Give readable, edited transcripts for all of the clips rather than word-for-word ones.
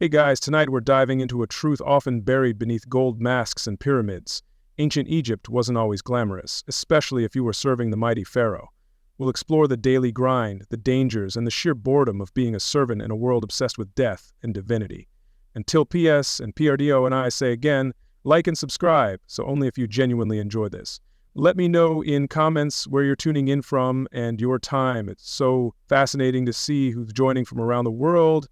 Hey guys, tonight we're diving into a truth often buried beneath gold masks and pyramids. Ancient Egypt wasn't always glamorous, especially if you were serving the mighty Pharaoh. We'll explore the daily grind, the dangers, and the sheer boredom of being a servant in a world obsessed with death and divinity. Until PS and PRDO and I say again, like and subscribe, so only if you genuinely enjoy this. Let me know in comments where you're tuning in from and your time. It's so fascinating to see who's joining from around the world.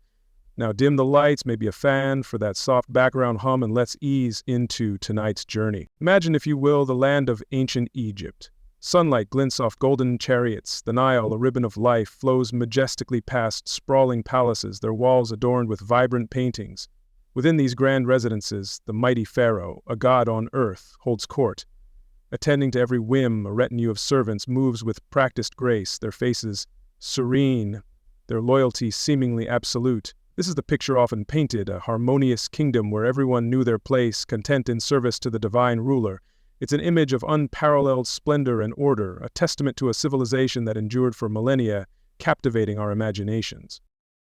Now dim the lights, maybe a fan for that soft background hum, and let's ease into tonight's journey. Imagine, if you will, the land of ancient Egypt. Sunlight glints off golden chariots. The Nile, a ribbon of life, flows majestically past sprawling palaces, their walls adorned with vibrant paintings. Within these grand residences, the mighty Pharaoh, a god on earth, holds court. Attending to every whim, a retinue of servants moves with practiced grace, their faces serene, their loyalty seemingly absolute. This is the picture often painted, a harmonious kingdom where everyone knew their place, content in service to the divine ruler. It's an image of unparalleled splendor and order, a testament to a civilization that endured for millennia, captivating our imaginations.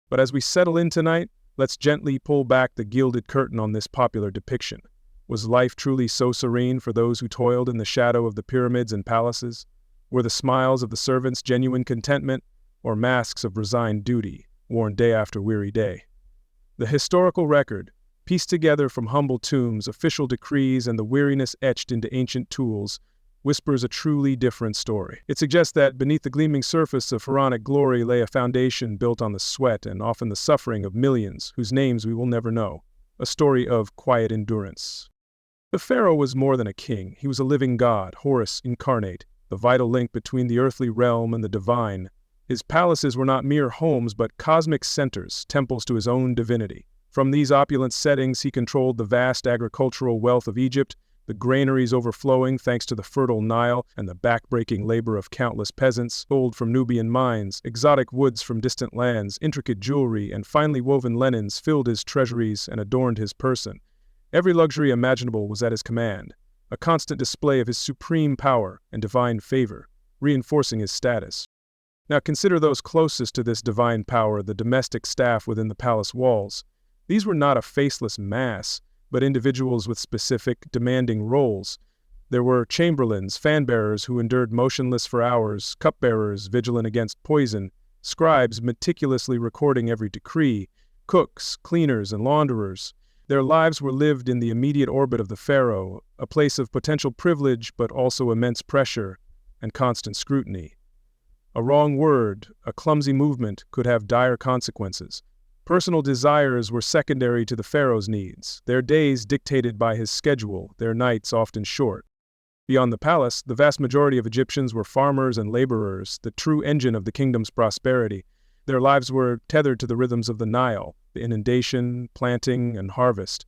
But as we settle in tonight, let's gently pull back the gilded curtain on this popular depiction. Was life truly so serene for those who toiled in the shadow of the pyramids and palaces? Were the smiles of the servants genuine contentment, or masks of resigned duty, worn day after weary day? The historical record, pieced together from humble tombs, official decrees, and the weariness etched into ancient tools, whispers a truly different story. It suggests that beneath the gleaming surface of pharaonic glory lay a foundation built on the sweat and often the suffering of millions whose names we will never know, a story of quiet endurance. The pharaoh was more than a king. He was a living god, Horus incarnate, the vital link between the earthly realm and the divine. His palaces were not mere homes, but cosmic centers, temples to his own divinity. From these opulent settings, he controlled the vast agricultural wealth of Egypt, the granaries overflowing thanks to the fertile Nile and the back-breaking labor of countless peasants, gold from Nubian mines, exotic woods from distant lands, intricate jewelry, and finely woven linens filled his treasuries and adorned his person. Every luxury imaginable was at his command, a constant display of his supreme power and divine favor, reinforcing his status. Now consider those closest to this divine power, the domestic staff within the palace walls. These were not a faceless mass, but individuals with specific, demanding roles. There were chamberlains, fan-bearers who endured motionless for hours, cupbearers vigilant against poison, scribes meticulously recording every decree, cooks, cleaners, and launderers. Their lives were lived in the immediate orbit of the pharaoh, a place of potential privilege but also immense pressure and constant scrutiny. A wrong word, a clumsy movement, could have dire consequences. Personal desires were secondary to the pharaoh's needs, their days dictated by his schedule, their nights often short. Beyond the palace, the vast majority of Egyptians were farmers and laborers, the true engine of the kingdom's prosperity. Their lives were tethered to the rhythms of the Nile, the inundation, planting, and harvest.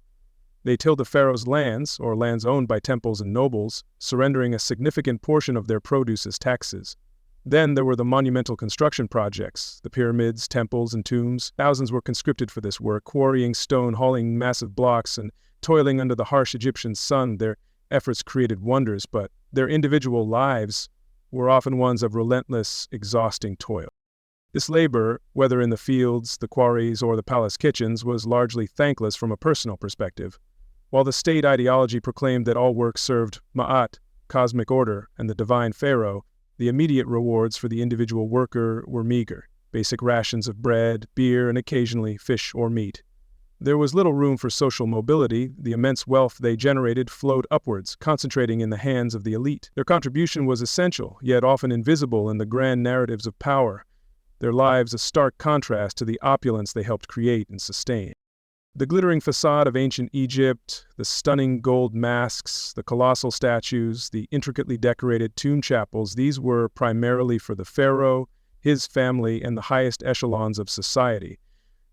They tilled the pharaoh's lands, or lands owned by temples and nobles, surrendering a significant portion of their produce as taxes. Then there were the monumental construction projects, the pyramids, temples, and tombs. Thousands were conscripted for this work, quarrying stone, hauling massive blocks, and toiling under the harsh Egyptian sun. Their efforts created wonders, but their individual lives were often ones of relentless, exhausting toil. This labor, whether in the fields, the quarries, or the palace kitchens, was largely thankless from a personal perspective. While the state ideology proclaimed that all work served Ma'at, cosmic order, and the divine pharaoh, the immediate rewards for the individual worker were meager: basic rations of bread, beer, and occasionally fish or meat. There was little room for social mobility. The immense wealth they generated flowed upwards, concentrating in the hands of the elite. Their contribution was essential, yet often invisible in the grand narratives of power, their lives a stark contrast to the opulence they helped create and sustain. The glittering facade of ancient Egypt, the stunning gold masks, the colossal statues, the intricately decorated tomb chapels, these were primarily for the pharaoh, his family, and the highest echelons of society.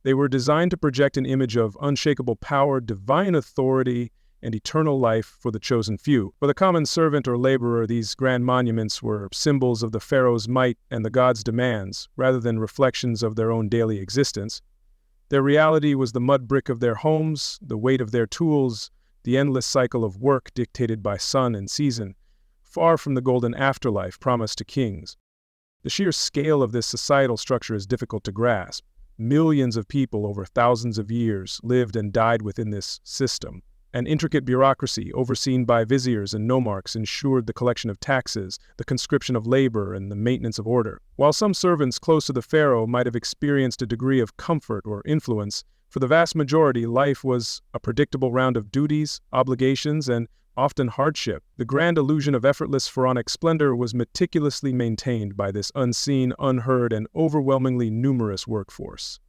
They were designed to project an image of unshakable power, divine authority, and eternal life for the chosen few. For the common servant or laborer, these grand monuments were symbols of the pharaoh's might and the god's demands, rather than reflections of their own daily existence. Their reality was the mudbrick of their homes, the weight of their tools, the endless cycle of work dictated by sun and season, far from the golden afterlife promised to kings. The sheer scale of this societal structure is difficult to grasp. Millions of people over thousands of years lived and died within this system. An intricate bureaucracy overseen by viziers and nomarchs ensured the collection of taxes, the conscription of labor, and the maintenance of order. While some servants close to the pharaoh might have experienced a degree of comfort or influence, for the vast majority, life was a predictable round of duties, obligations, and often hardship. The grand illusion of effortless pharaonic splendor was meticulously maintained by this unseen, unheard, and overwhelmingly numerous workforce.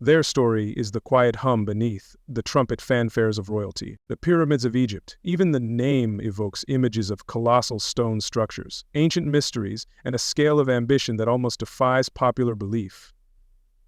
Their story is the quiet hum beneath the trumpet fanfares of royalty. The pyramids of Egypt, even the name evokes images of colossal stone structures, ancient mysteries, and a scale of ambition that almost defies popular belief.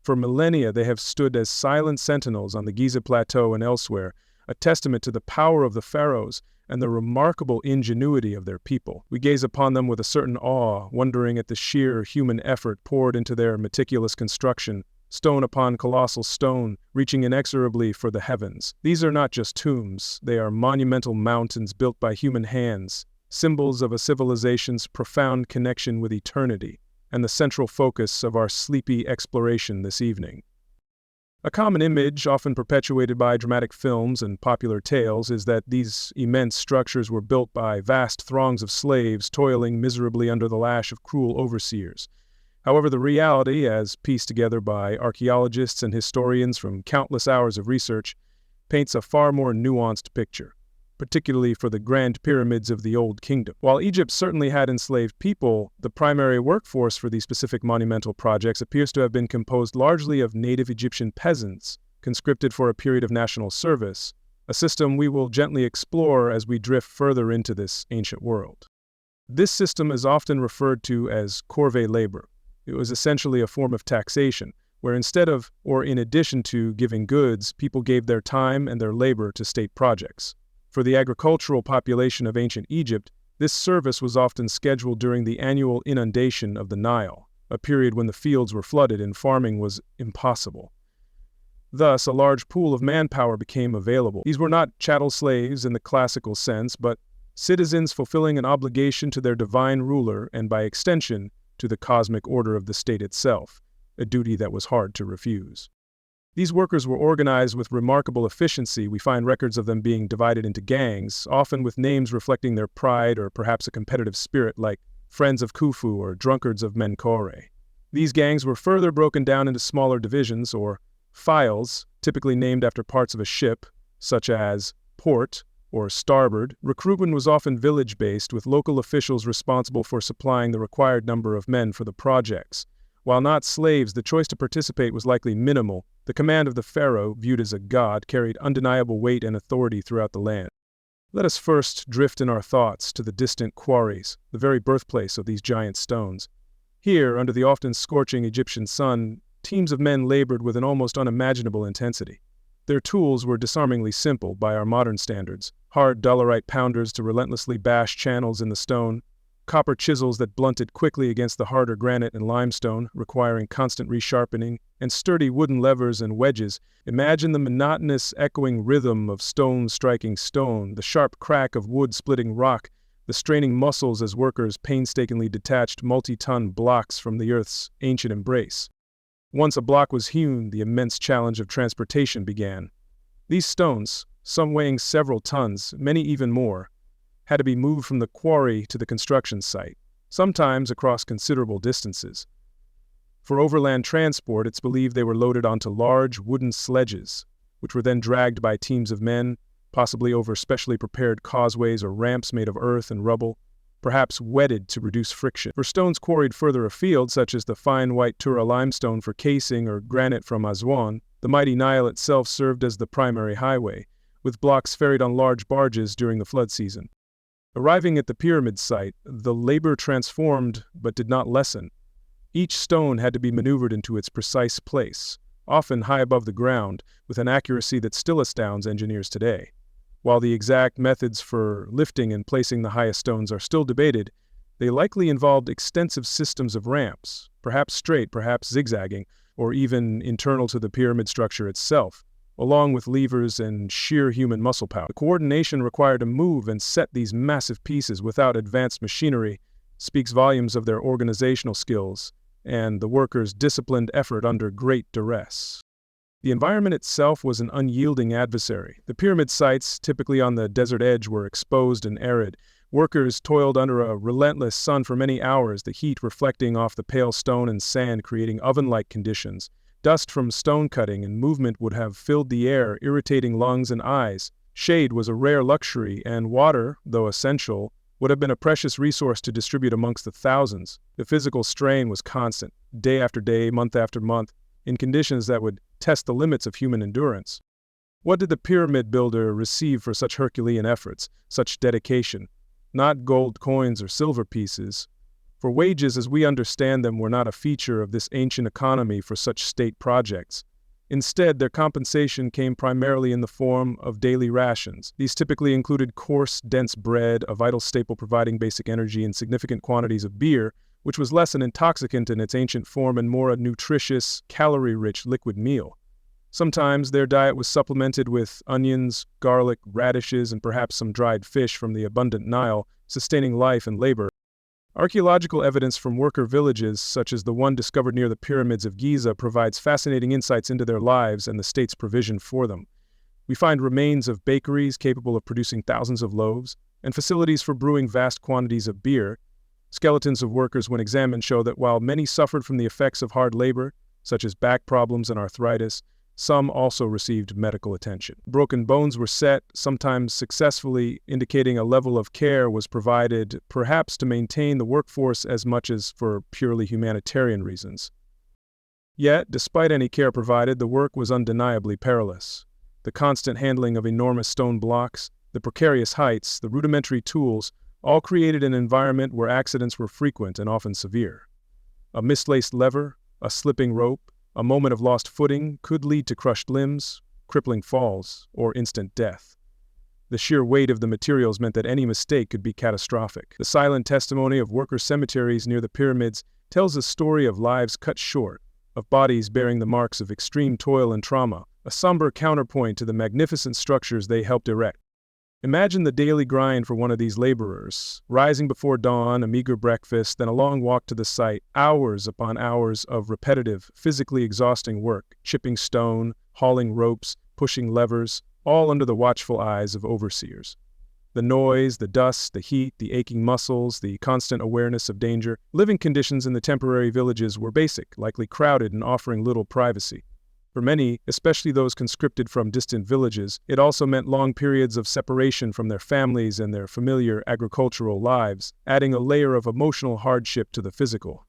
For millennia, they have stood as silent sentinels on the Giza Plateau and elsewhere, a testament to the power of the pharaohs and the remarkable ingenuity of their people. We gaze upon them with a certain awe, wondering at the sheer human effort poured into their meticulous construction, stone upon colossal stone, reaching inexorably for the heavens. These are not just tombs, they are monumental mountains built by human hands, symbols of a civilization's profound connection with eternity, and the central focus of our sleepy exploration this evening. A common image, often perpetuated by dramatic films and popular tales, is that these immense structures were built by vast throngs of slaves toiling miserably under the lash of cruel overseers. However, the reality, as pieced together by archaeologists and historians from countless hours of research, paints a far more nuanced picture, particularly for the grand pyramids of the Old Kingdom. While Egypt certainly had enslaved people, the primary workforce for these specific monumental projects appears to have been composed largely of native Egyptian peasants, conscripted for a period of national service, a system we will gently explore as we drift further into this ancient world. This system is often referred to as corvée labor. It was essentially a form of taxation, where instead of, or in addition to, giving goods, people gave their time and their labor to state projects. For the agricultural population of ancient Egypt, this service was often scheduled during the annual inundation of the Nile, a period when the fields were flooded and farming was impossible. Thus, a large pool of manpower became available. These were not chattel slaves in the classical sense, but citizens fulfilling an obligation to their divine ruler and, by extension, to the cosmic order of the state itself, a duty that was hard to refuse. These workers were organized with remarkable efficiency. We find records of them being divided into gangs, often with names reflecting their pride or perhaps a competitive spirit like Friends of Khufu or Drunkards of Menkaure. These gangs were further broken down into smaller divisions or files, typically named after parts of a ship, such as port or starboard. Recruitment was often village-based, with local officials responsible for supplying the required number of men for the projects. While not slaves, the choice to participate was likely minimal. The command of the pharaoh, viewed as a god, carried undeniable weight and authority throughout the land. Let us first drift in our thoughts to the distant quarries, the very birthplace of these giant stones. Here, under the often scorching Egyptian sun, teams of men labored with an almost unimaginable intensity. Their tools were disarmingly simple by our modern standards: hard dolerite pounders to relentlessly bash channels in the stone, copper chisels that blunted quickly against the harder granite and limestone, requiring constant resharpening, and sturdy wooden levers and wedges. Imagine the monotonous, echoing rhythm of stone striking stone, the sharp crack of wood splitting rock, the straining muscles as workers painstakingly detached multi-ton blocks from the earth's ancient embrace. Once a block was hewn, the immense challenge of transportation began. These stones, some weighing several tons, many even more, had to be moved from the quarry to the construction site, sometimes across considerable distances. For overland transport, it's believed they were loaded onto large wooden sledges, which were then dragged by teams of men, possibly over specially prepared causeways or ramps made of earth and rubble, perhaps wetted to reduce friction. For stones quarried further afield, such as the fine white Tura limestone for casing or granite from Aswan, the mighty Nile itself served as the primary highway, with blocks ferried on large barges during the flood season. Arriving at the pyramid site, the labor transformed but did not lessen. Each stone had to be maneuvered into its precise place, often high above the ground, with an accuracy that still astounds engineers today. While the exact methods for lifting and placing the highest stones are still debated, they likely involved extensive systems of ramps, perhaps straight, perhaps zigzagging, or even internal to the pyramid structure itself, along with levers and sheer human muscle power. The coordination required to move and set these massive pieces without advanced machinery speaks volumes of their organizational skills and the workers' disciplined effort under great duress. The environment itself was an unyielding adversary. The pyramid sites, typically on the desert edge, were exposed and arid. Workers toiled under a relentless sun for many hours, the heat reflecting off the pale stone and sand, creating oven-like conditions. Dust from stone cutting and movement would have filled the air, irritating lungs and eyes. Shade was a rare luxury, and water, though essential, would have been a precious resource to distribute amongst the thousands. The physical strain was constant, day after day, month after month, in conditions that would test the limits of human endurance. What did the pyramid builder receive for such Herculean efforts, such dedication? Not gold coins or silver pieces, for wages as we understand them were not a feature of this ancient economy for such state projects. Instead, their compensation came primarily in the form of daily rations. These typically included coarse, dense bread, a vital staple providing basic energy, and significant quantities of beer, which was less an intoxicant in its ancient form and more a nutritious, calorie-rich liquid meal. Sometimes their diet was supplemented with onions, garlic, radishes, and perhaps some dried fish from the abundant Nile, sustaining life and labor. Archaeological evidence from worker villages, such as the one discovered near the pyramids of Giza, provides fascinating insights into their lives and the state's provision for them. We find remains of bakeries capable of producing thousands of loaves, and facilities for brewing vast quantities of beer. Skeletons of workers, when examined, show that while many suffered from the effects of hard labor, such as back problems and arthritis, some also received medical attention. Broken bones were set, sometimes successfully, indicating a level of care was provided, perhaps to maintain the workforce as much as for purely humanitarian reasons. Yet, despite any care provided, the work was undeniably perilous. The constant handling of enormous stone blocks, the precarious heights, the rudimentary tools, all created an environment where accidents were frequent and often severe. A mislaced lever, a slipping rope, a moment of lost footing could lead to crushed limbs, crippling falls, or instant death. The sheer weight of the materials meant that any mistake could be catastrophic. The silent testimony of worker cemeteries near the pyramids tells a story of lives cut short, of bodies bearing the marks of extreme toil and trauma, a somber counterpoint to the magnificent structures they helped erect. Imagine the daily grind for one of these laborers, rising before dawn, a meager breakfast, then a long walk to the site, hours upon hours of repetitive, physically exhausting work, chipping stone, hauling ropes, pushing levers, all under the watchful eyes of overseers. The noise, the dust, the heat, the aching muscles, the constant awareness of danger. Living conditions in the temporary villages were basic, likely crowded and offering little privacy. For many, especially those conscripted from distant villages, it also meant long periods of separation from their families and their familiar agricultural lives, adding a layer of emotional hardship to the physical.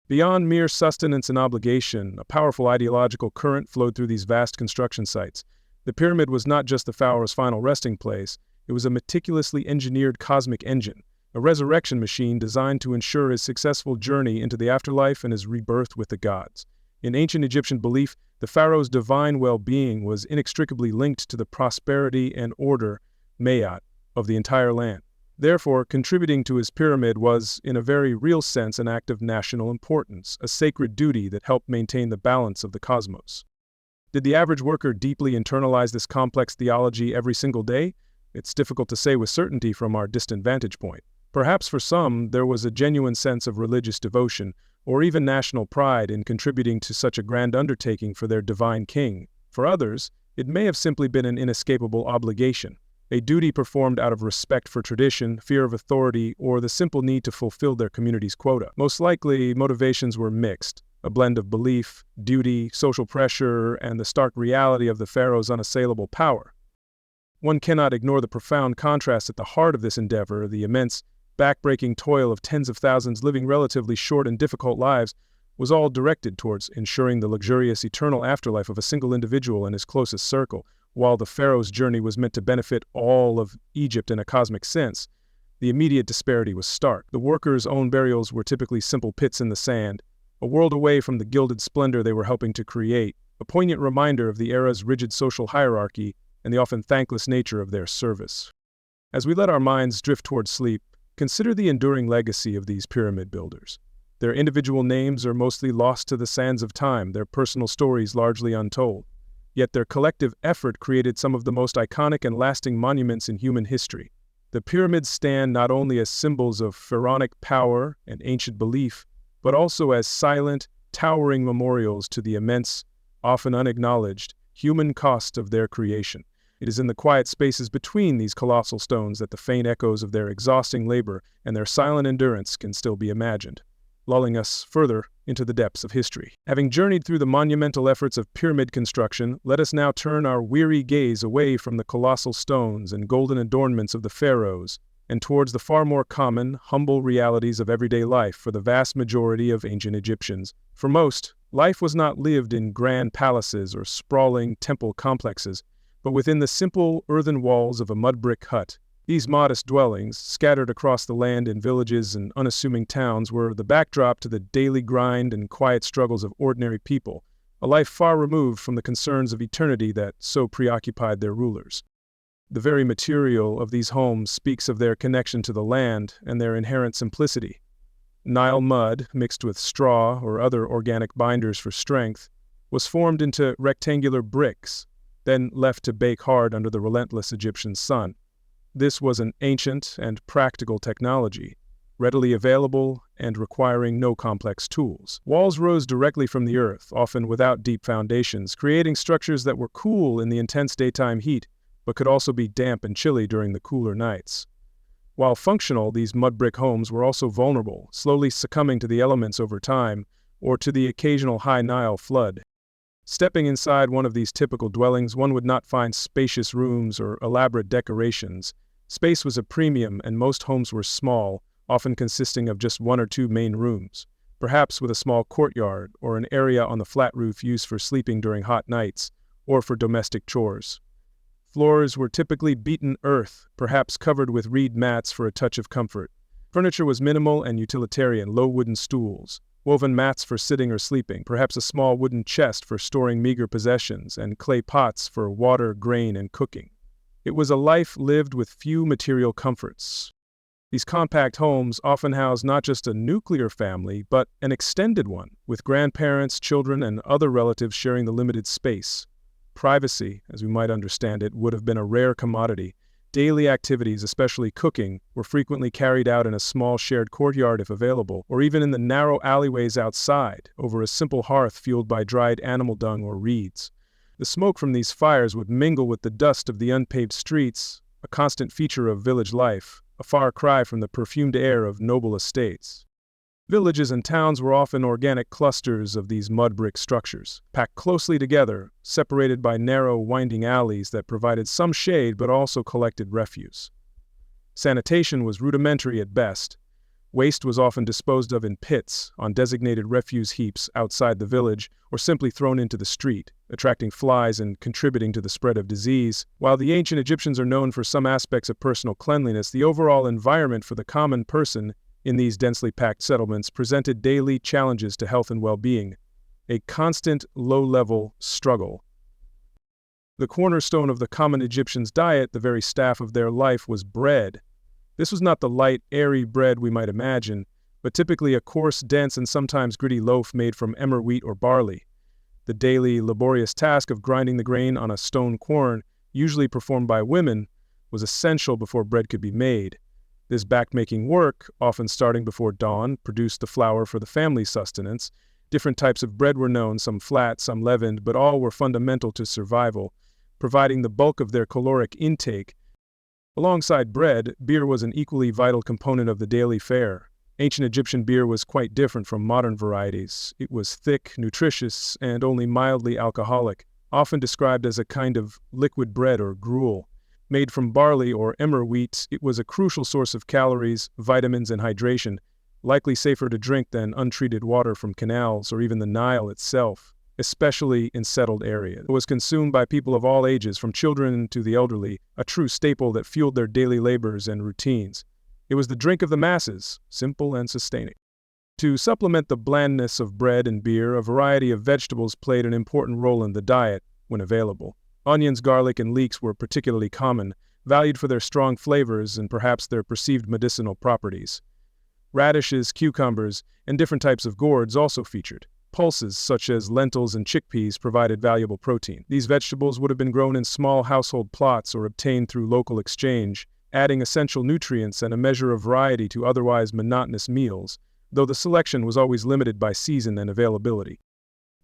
Beyond mere sustenance and obligation, a powerful ideological current flowed through these vast construction sites. The pyramid was not just the pharaoh's final resting place, it was a meticulously engineered cosmic engine, a resurrection machine designed to ensure his successful journey into the afterlife and his rebirth with the gods. In ancient Egyptian belief, the pharaoh's divine well-being was inextricably linked to the prosperity and order, mayat, of the entire land. Therefore, contributing to his pyramid was, in a very real sense, an act of national importance, a sacred duty that helped maintain the balance of the cosmos. Did the average worker deeply internalize this complex theology every single day? It's difficult to say with certainty from our distant vantage point. Perhaps for some, there was a genuine sense of religious devotion, or even national pride in contributing to such a grand undertaking for their divine king. For others, it may have simply been an inescapable obligation, a duty performed out of respect for tradition, fear of authority, or the simple need to fulfill their community's quota. Most likely, motivations were mixed, a blend of belief, duty, social pressure, and the stark reality of the pharaoh's unassailable power. One cannot ignore the profound contrast at the heart of this endeavor. The immense, back-breaking toil of tens of thousands living relatively short and difficult lives was all directed towards ensuring the luxurious eternal afterlife of a single individual and his closest circle, while the pharaoh's journey was meant to benefit all of Egypt in a cosmic sense. The immediate disparity was stark. The workers' own burials were typically simple pits in the sand, a world away from the gilded splendor they were helping to create, a poignant reminder of the era's rigid social hierarchy and the often thankless nature of their service. As we let our minds drift toward sleep, consider the enduring legacy of these pyramid builders. Their individual names are mostly lost to the sands of time, their personal stories largely untold. Yet their collective effort created some of the most iconic and lasting monuments in human history. The pyramids stand not only as symbols of pharaonic power and ancient belief, but also as silent, towering memorials to the immense, often unacknowledged, human cost of their creation. It is in the quiet spaces between these colossal stones that the faint echoes of their exhausting labor and their silent endurance can still be imagined, lulling us further into the depths of history. Having journeyed through the monumental efforts of pyramid construction, let us now turn our weary gaze away from the colossal stones and golden adornments of the pharaohs and towards the far more common, humble realities of everyday life for the vast majority of ancient Egyptians. For most, life was not lived in grand palaces or sprawling temple complexes, but within the simple earthen walls of a mud-brick hut. These modest dwellings, scattered across the land in villages and unassuming towns, were the backdrop to the daily grind and quiet struggles of ordinary people, a life far removed from the concerns of eternity that so preoccupied their rulers. The very material of these homes speaks of their connection to the land and their inherent simplicity. Nile mud, mixed with straw or other organic binders for strength, was formed into rectangular bricks, then left to bake hard under the relentless Egyptian sun. This was an ancient and practical technology, readily available and requiring no complex tools. Walls rose directly from the earth, often without deep foundations, creating structures that were cool in the intense daytime heat, but could also be damp and chilly during the cooler nights. While functional, these mud-brick homes were also vulnerable, slowly succumbing to the elements over time, or to the occasional high Nile flood. Stepping inside one of these typical dwellings, one would not find spacious rooms or elaborate decorations. Space was a premium, and most homes were small, often consisting of just one or two main rooms, perhaps with a small courtyard or an area on the flat roof used for sleeping during hot nights or for domestic chores. Floors were typically beaten earth, perhaps covered with reed mats for a touch of comfort. Furniture was minimal and utilitarian: low wooden stools, woven mats for sitting or sleeping, perhaps a small wooden chest for storing meager possessions, and clay pots for water, grain, and cooking. It was a life lived with few material comforts. These compact homes often housed not just a nuclear family, but an extended one, with grandparents, children, and other relatives sharing the limited space. Privacy, as we might understand it, would have been a rare commodity. Daily activities, especially cooking, were frequently carried out in a small shared courtyard if available, or even in the narrow alleyways outside, over a simple hearth fueled by dried animal dung or reeds. The smoke from these fires would mingle with the dust of the unpaved streets, a constant feature of village life, a far cry from the perfumed air of noble estates. Villages and towns were often organic clusters of these mud-brick structures, packed closely together, separated by narrow, winding alleys that provided some shade but also collected refuse. Sanitation was rudimentary at best. Waste was often disposed of in pits, on designated refuse heaps outside the village, or simply thrown into the street, attracting flies and contributing to the spread of disease. While the ancient Egyptians are known for some aspects of personal cleanliness, the overall environment for the common person in these densely packed settlements presented daily challenges to health and well-being, a constant low-level struggle. The cornerstone of the common Egyptian's diet, the very staff of their life, was bread. This was not the light, airy bread we might imagine, but typically a coarse, dense, and sometimes gritty loaf made from emmer wheat or barley. The daily, laborious task of grinding the grain on a stone quern, usually performed by women, was essential before bread could be made. This back-making work, often starting before dawn, produced the flour for the family's sustenance. Different types of bread were known, some flat, some leavened, but all were fundamental to survival, providing the bulk of their caloric intake. Alongside bread, beer was an equally vital component of the daily fare. Ancient Egyptian beer was quite different from modern varieties. It was thick, nutritious, and only mildly alcoholic, often described as a kind of liquid bread or gruel. Made from barley or emmer wheat, it was a crucial source of calories, vitamins, and hydration, likely safer to drink than untreated water from canals or even the Nile itself, especially in settled areas. It was consumed by people of all ages, from children to the elderly, a true staple that fueled their daily labors and routines. It was the drink of the masses, simple and sustaining. To supplement the blandness of bread and beer, a variety of vegetables played an important role in the diet when available. Onions, garlic, and leeks were particularly common, valued for their strong flavors and perhaps their perceived medicinal properties. Radishes, cucumbers, and different types of gourds also featured. Pulses, such as lentils and chickpeas, provided valuable protein. These vegetables would have been grown in small household plots or obtained through local exchange, adding essential nutrients and a measure of variety to otherwise monotonous meals. though the selection was always limited by season and availability.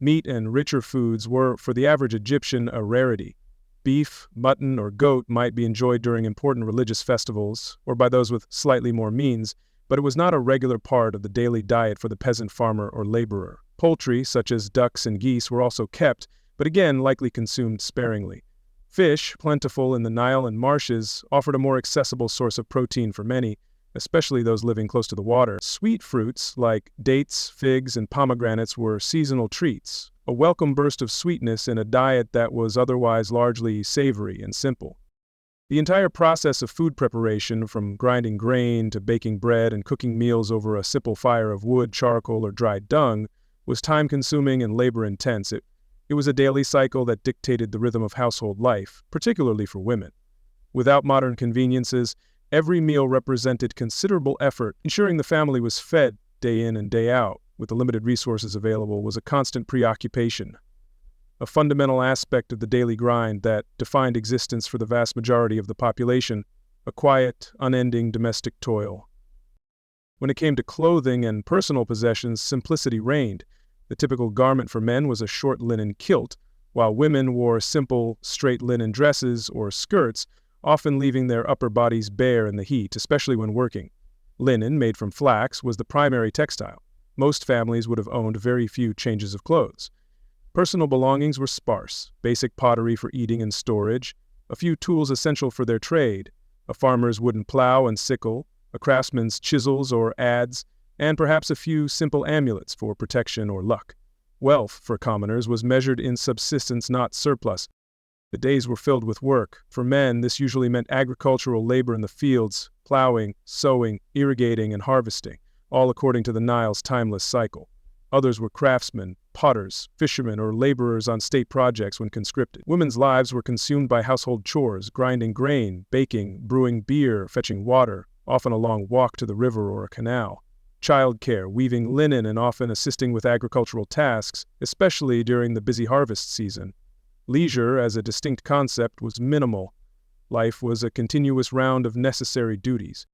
Meat and richer foods were, for the average Egyptian, a rarity. Beef, mutton, or goat might be enjoyed during important religious festivals, or by those with slightly more means, but it was not a regular part of the daily diet for the peasant farmer or laborer. Poultry, such as ducks and geese, were also kept, but again likely consumed sparingly. Fish, plentiful in the Nile and marshes, offered a more accessible source of protein for many, especially those living close to the water. Sweet fruits, like dates, figs, and pomegranates, were seasonal treats, a welcome burst of sweetness in a diet that was otherwise largely savory and simple. The entire process of food preparation, from grinding grain to baking bread and cooking meals over a simple fire of wood, charcoal, or dried dung, was time-consuming and labor-intense. It was a daily cycle that dictated the rhythm of household life, particularly for women. Without modern conveniences, every meal represented considerable effort. Ensuring the family was fed day in and day out, with the limited resources available, was a constant preoccupation, a fundamental aspect of the daily grind that defined existence for the vast majority of the population, a quiet, unending domestic toil. When it came to clothing and personal possessions, simplicity reigned. The typical garment for men was a short linen kilt, while women wore simple, straight linen dresses or skirts, often leaving their upper bodies bare in the heat, especially when working. Linen, made from flax, was the primary textile. Most families would have owned very few changes of clothes. Personal belongings were sparse: basic pottery for eating and storage, a few tools essential for their trade, a farmer's wooden plow and sickle, a craftsman's chisels or adze, and perhaps a few simple amulets for protection or luck. Wealth, for commoners, was measured in subsistence, not surplus. The days were filled with work. For men, this usually meant agricultural labor in the fields, plowing, sowing, irrigating, and harvesting, all according to the Nile's timeless cycle. Others were craftsmen, potters, fishermen, or laborers on state projects when conscripted. Women's lives were consumed by household chores: grinding grain, baking, brewing beer, fetching water, often a long walk to the river or a canal. Childcare, weaving linen, and often assisting with agricultural tasks, especially during the busy harvest season. Leisure, as a distinct concept, was minimal. Life was a continuous round of necessary duties.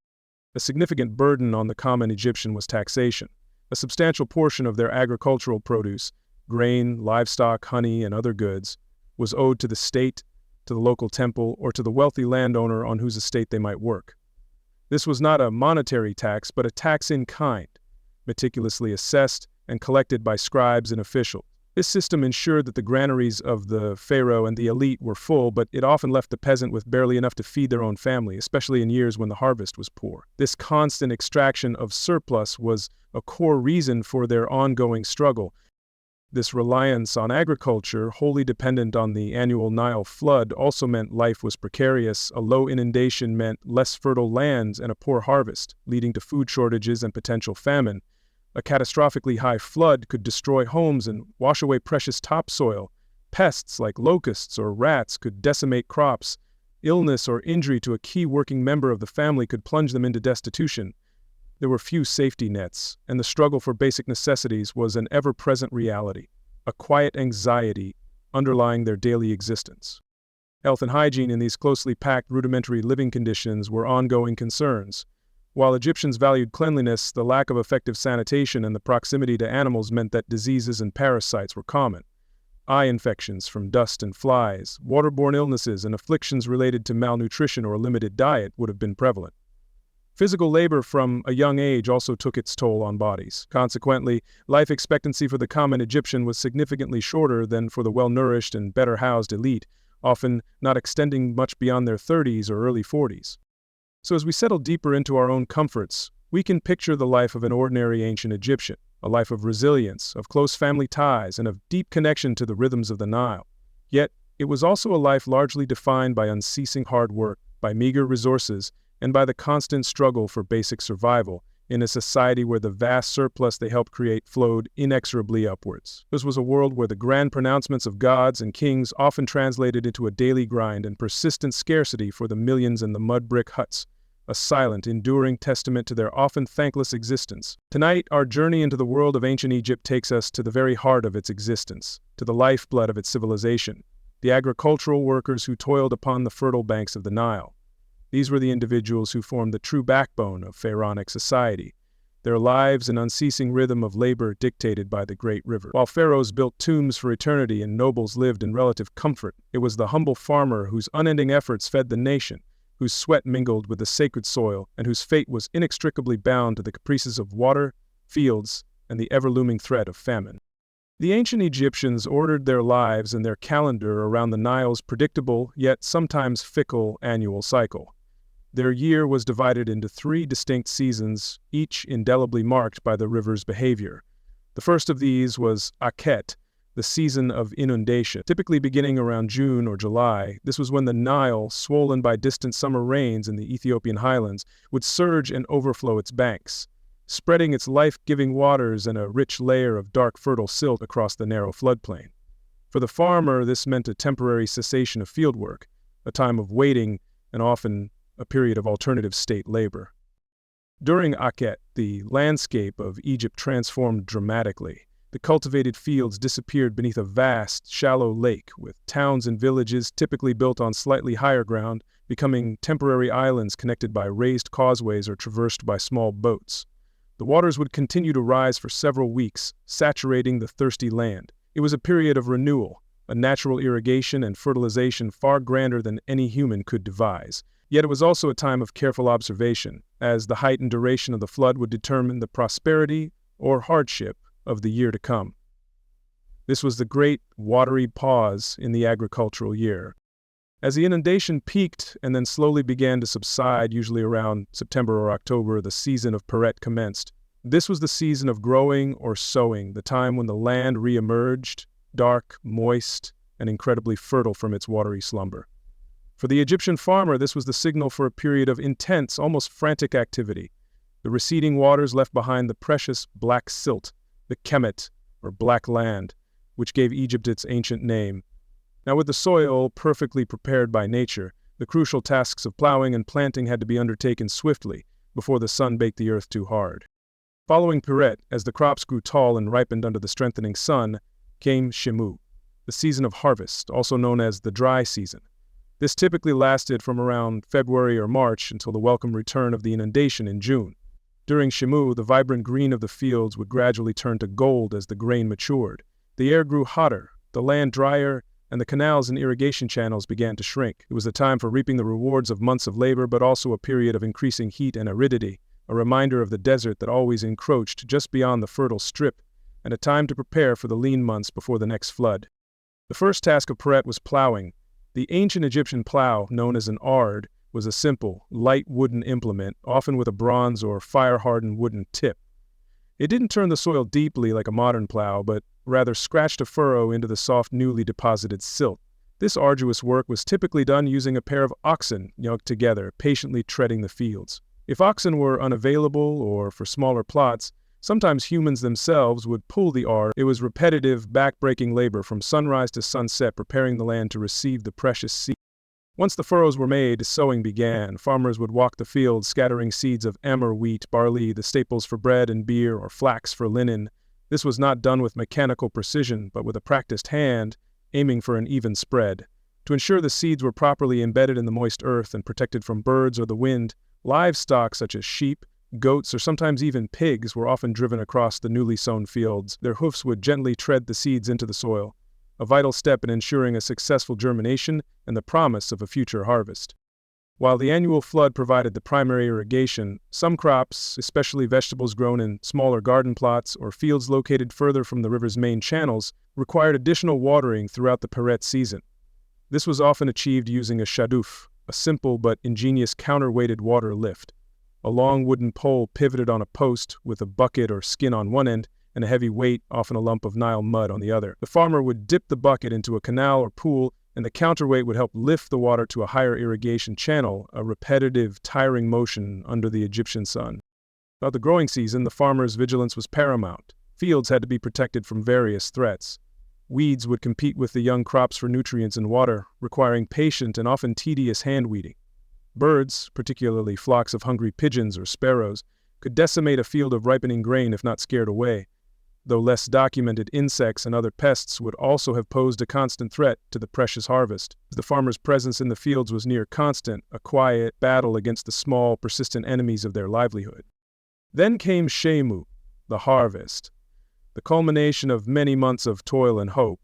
A significant burden on the common Egyptian was taxation. A substantial portion of their agricultural produce, grain, livestock, honey, and other goods, was owed to the state, to the local temple, or to the wealthy landowner on whose estate they might work. This was not a monetary tax, but a tax in kind, meticulously assessed and collected by scribes and officials. This system ensured that the granaries of the pharaoh and the elite were full, but it often left the peasant with barely enough to feed their own family, especially in years when the harvest was poor. This constant extraction of surplus was a core reason for their ongoing struggle. This reliance on agriculture, wholly dependent on the annual Nile flood, also meant life was precarious. A low inundation meant less fertile lands and a poor harvest, leading to food shortages and potential famine. A catastrophically high flood could destroy homes and wash away precious topsoil. Pests like locusts or rats could decimate crops. Illness or injury to a key working member of the family could plunge them into destitution. There were few safety nets, and the struggle for basic necessities was an ever-present reality, a quiet anxiety underlying their daily existence. Health and hygiene in these closely packed, rudimentary living conditions were ongoing concerns. While Egyptians valued cleanliness, the lack of effective sanitation and the proximity to animals meant that diseases and parasites were common. Eye infections from dust and flies, waterborne illnesses, and afflictions related to malnutrition or a limited diet would have been prevalent. Physical labor from a young age also took its toll on bodies. Consequently, life expectancy for the common Egyptian was significantly shorter than for the well-nourished and better-housed elite, often not extending much beyond their 30s or early 40s. So as we settle deeper into our own comforts, we can picture the life of an ordinary ancient Egyptian, a life of resilience, of close family ties, and of deep connection to the rhythms of the Nile. Yet, it was also a life largely defined by unceasing hard work, by meager resources, and by the constant struggle for basic survival in a society where the vast surplus they helped create flowed inexorably upwards. This was a world where the grand pronouncements of gods and kings often translated into a daily grind and persistent scarcity for the millions in the mud-brick huts, a silent, enduring testament to their often thankless existence. Tonight, our journey into the world of ancient Egypt takes us to the very heart of its existence, to the lifeblood of its civilization, the agricultural workers who toiled upon the fertile banks of the Nile. These were the individuals who formed the true backbone of pharaonic society. their lives an unceasing rhythm of labor dictated by the great river. While pharaohs built tombs for eternity and nobles lived in relative comfort, it was the humble farmer whose unending efforts fed the nation, whose sweat mingled with the sacred soil, and whose fate was inextricably bound to the caprices of water, fields, and the ever-looming threat of famine. The ancient Egyptians ordered their lives and their calendar around the Nile's predictable, yet sometimes fickle, annual cycle. Their year was divided into 3 distinct seasons, each indelibly marked by the river's behavior. The first of these was Akhet, the season of inundation. Typically beginning around June or July, this was when the Nile, swollen by distant summer rains in the Ethiopian highlands, would surge and overflow its banks, spreading its life-giving waters and a rich layer of dark fertile silt across the narrow floodplain. For the farmer, this meant a temporary cessation of fieldwork, a time of waiting, and often a period of alternative state labor. During Akhet, the landscape of Egypt transformed dramatically. The cultivated fields disappeared beneath a vast, shallow lake, with towns and villages typically built on slightly higher ground, becoming temporary islands connected by raised causeways or traversed by small boats. The waters would continue to rise for several weeks, saturating the thirsty land. It was a period of renewal, a natural irrigation and fertilization far grander than any human could devise. Yet it was also a time of careful observation, as the height and duration of the flood would determine the prosperity or hardship of the year to come. This was the great watery pause in the agricultural year. As the inundation peaked and then slowly began to subside, usually around September or October, the season of Peret commenced. This was the season of growing or sowing, the time when the land re-emerged, dark, moist, and incredibly fertile from its watery slumber. For the Egyptian farmer, this was the signal for a period of intense, almost frantic activity. The receding waters left behind the precious black silt, the Kemet, or black land, which gave Egypt its ancient name. Now, with the soil perfectly prepared by nature, the crucial tasks of plowing and planting had to be undertaken swiftly before the sun baked the earth too hard. Following Peret, as the crops grew tall and ripened under the strengthening sun, came Shemu, the season of harvest, also known as the dry season. This typically lasted from around February or March until the welcome return of the inundation in June. During Shemu, the vibrant green of the fields would gradually turn to gold as the grain matured. The air grew hotter, the land drier, and the canals and irrigation channels began to shrink. It was a time for reaping the rewards of months of labor, but also a period of increasing heat and aridity, a reminder of the desert that always encroached just beyond the fertile strip, and a time to prepare for the lean months before the next flood. The first task of Peret was plowing. The ancient Egyptian plow, known as an ard, was a simple, light wooden implement, often with a bronze or fire-hardened wooden tip. It didn't turn the soil deeply like a modern plow, but rather scratched a furrow into the soft, newly deposited silt. This arduous work was typically done using a pair of oxen yoked together, patiently treading the fields. If oxen were unavailable, or for smaller plots, sometimes humans themselves would pull the ard. It was repetitive, back-breaking labor from sunrise to sunset, preparing the land to receive the precious seed. Once the furrows were made, sowing began. Farmers would walk the fields, scattering seeds of emmer, wheat, barley, the staples for bread and beer, or flax for linen. This was not done with mechanical precision, but with a practiced hand, aiming for an even spread. To ensure the seeds were properly embedded in the moist earth and protected from birds or the wind, livestock such as sheep, goats, or sometimes even pigs were often driven across the newly sown fields. Their hoofs would gently tread the seeds into the soil, a vital step in ensuring a successful germination and the promise of a future harvest. While the annual flood provided the primary irrigation, some crops, especially vegetables grown in smaller garden plots or fields located further from the river's main channels, required additional watering throughout the Peret season. This was often achieved using a shaduf, a simple but ingenious counterweighted water lift. A long wooden pole pivoted on a post with a bucket or skin on one end and a heavy weight, often a lump of Nile mud, on the other. The farmer would dip the bucket into a canal or pool, and the counterweight would help lift the water to a higher irrigation channel, a repetitive, tiring motion under the Egyptian sun. Throughout the growing season, the farmer's vigilance was paramount. Fields had to be protected from various threats. Weeds would compete with the young crops for nutrients and water, requiring patient and often tedious hand-weeding. Birds, particularly flocks of hungry pigeons or sparrows, could decimate a field of ripening grain if not scared away, though less documented insects and other pests would also have posed a constant threat to the precious harvest. The farmer's presence in the fields was near constant, a quiet battle against the small, persistent enemies of their livelihood. Then came Shemu, the harvest, the culmination of many months of toil and hope.